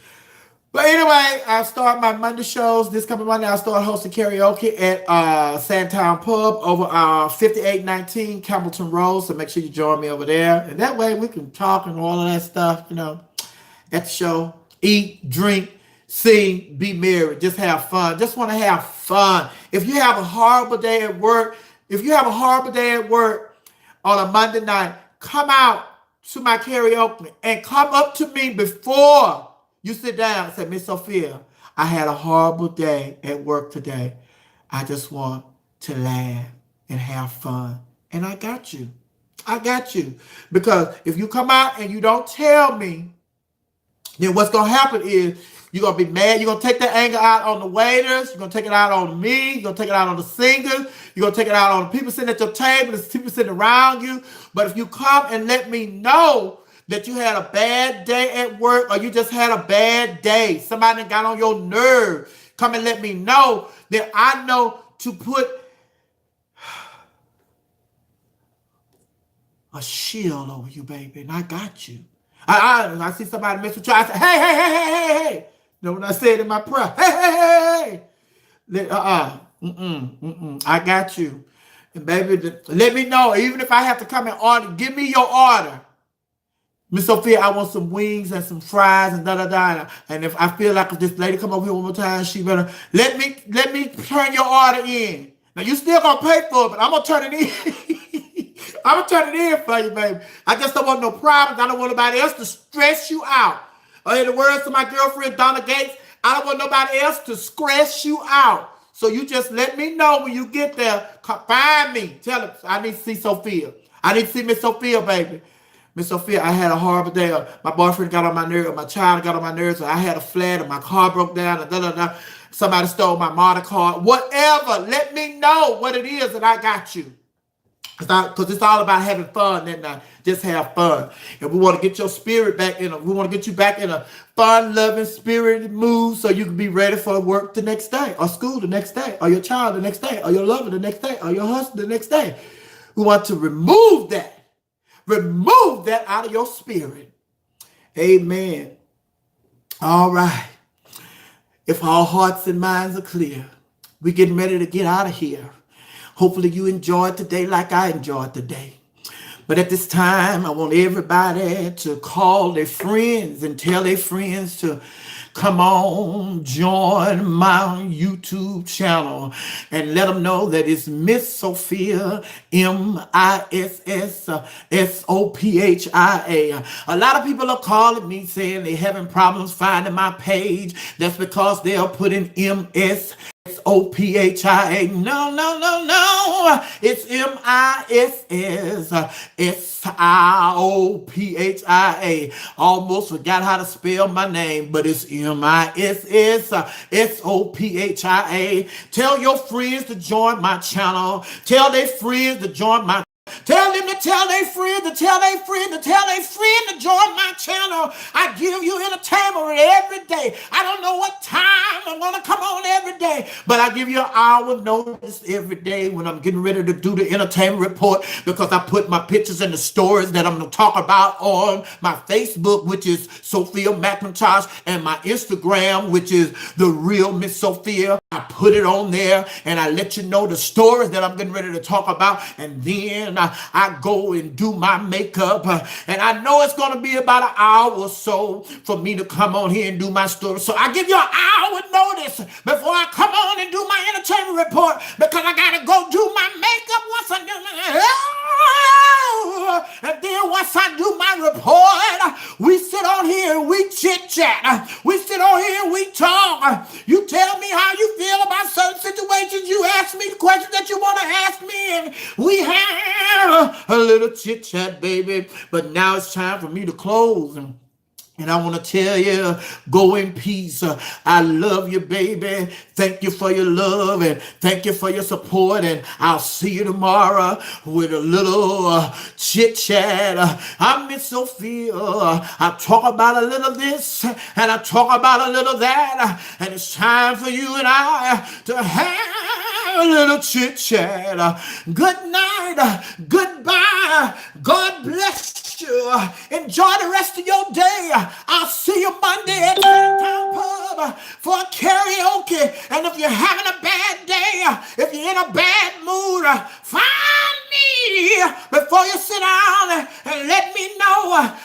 S1: But anyway, I start my Monday shows. This coming Monday, I start hosting karaoke at Sandtown Pub over 5819 Campbellton Road. So make sure you join me over there. And that way we can talk and all of that stuff, at the show. Eat, drink, sing, be merry, just have fun. Just want to have fun. If you have a horrible day at work, on a Monday night, come out to my karaoke and come up to me before you sit down and say, Miss Sophia, I had a horrible day at work today. I just want to laugh and have fun. And I got you. Because if you come out and you don't tell me, then what's going to happen is you're going to be mad. You're going to take that anger out on the waiters. You're going to take it out on me. You're going to take it out on the singers. You're going to take it out on the people sitting at your table. There's people sitting around you. But if you come and let me know that you had a bad day at work or you just had a bad day, somebody got on your nerve, come and let me know, then I know to put a shield over you, baby. And I got you. I see somebody mess with you. I say, hey. You know what I said in my prayer? Hey. I got you. And baby, let me know. Even if I have to come and order, give me your order. Miss Sophia, I want some wings and some fries and da-da-da. And if I feel like if this lady come over here one more time, she better let me turn your order in. Now you still gonna pay for it, but I'm gonna turn it in. I'm gonna turn it in for you, baby. I just don't want no problems. I don't want nobody else to stress you out. Or in the words of my girlfriend Donna Gates, I don't want nobody else to stress you out. So you just let me know when you get there. Find me. Tell them I need to see Sophia. I need to see Miss Sophia, baby. Miss Sophia, I had a horrible day. My boyfriend got on my nerves. My child got on my nerves. I had a flat and my car broke down. And da-da-da. Somebody stole my model card. Whatever. Let me know what it is and I got you. Because it's all about having fun and just have fun. And we want to get your spirit back we want to get you back in a fun-loving, spirited mood so you can be ready for work the next day, or school the next day, or your child the next day, or your lover the next day, or your husband the next day. We want to remove that. Remove that out of your spirit. Amen. All right. If our hearts and minds are clear, we're getting ready to get out of here. Hopefully you enjoyed today like I enjoyed today. But at this time, I want everybody to call their friends and tell their friends to come on, join my YouTube channel and let them know that it's Miss Sophia, Misssophia. A lot of people are calling me saying they're having problems finding my page. That's because they are putting MS. Sophia. No. It's Misssophia. Almost forgot how to spell my name, but it's Misssophia. Tell your friends to join my channel. Tell their friends to join my Tell them to tell their friend to tell their friend to tell their friend to join my channel. I give you entertainment every day. I don't know what time I'm going to come on every day. But I give you an hour notice every day when I'm getting ready to do the entertainment report, because I put my pictures in the stories that I'm going to talk about on my Facebook, which is Sophia McIntosh, and my Instagram, which is The Real Miss Sophia. I put it on there and I let you know the stories that I'm getting ready to talk about. And then I go and do my makeup. And I know it's going to be about an hour or so for me to come on here and do my story. So I give you an hour notice before I come on and do my entertainment report, because I got to go do my makeup once I do my... And then once I do my report, we sit on here and we chit chat. We sit on here and we talk. You tell me how you feel about certain situations. You ask me the questions that you want to ask me, and we have a little chit chat, baby. But now it's time for me to close. And I want to tell you, go in peace. I love you, baby. Thank you for your love and thank you for your support. And I'll see you tomorrow with a little chit chat. I miss Sophia. I talk about a little this and I talk about a little that. And it's time for you and I to have a little chit chat. Good night. Goodbye. God bless you. Enjoy the rest of your day. I'll see you Monday at Town Pub for karaoke. And if you're having a bad day, if you're in a bad mood, find me before you sit down and let me know.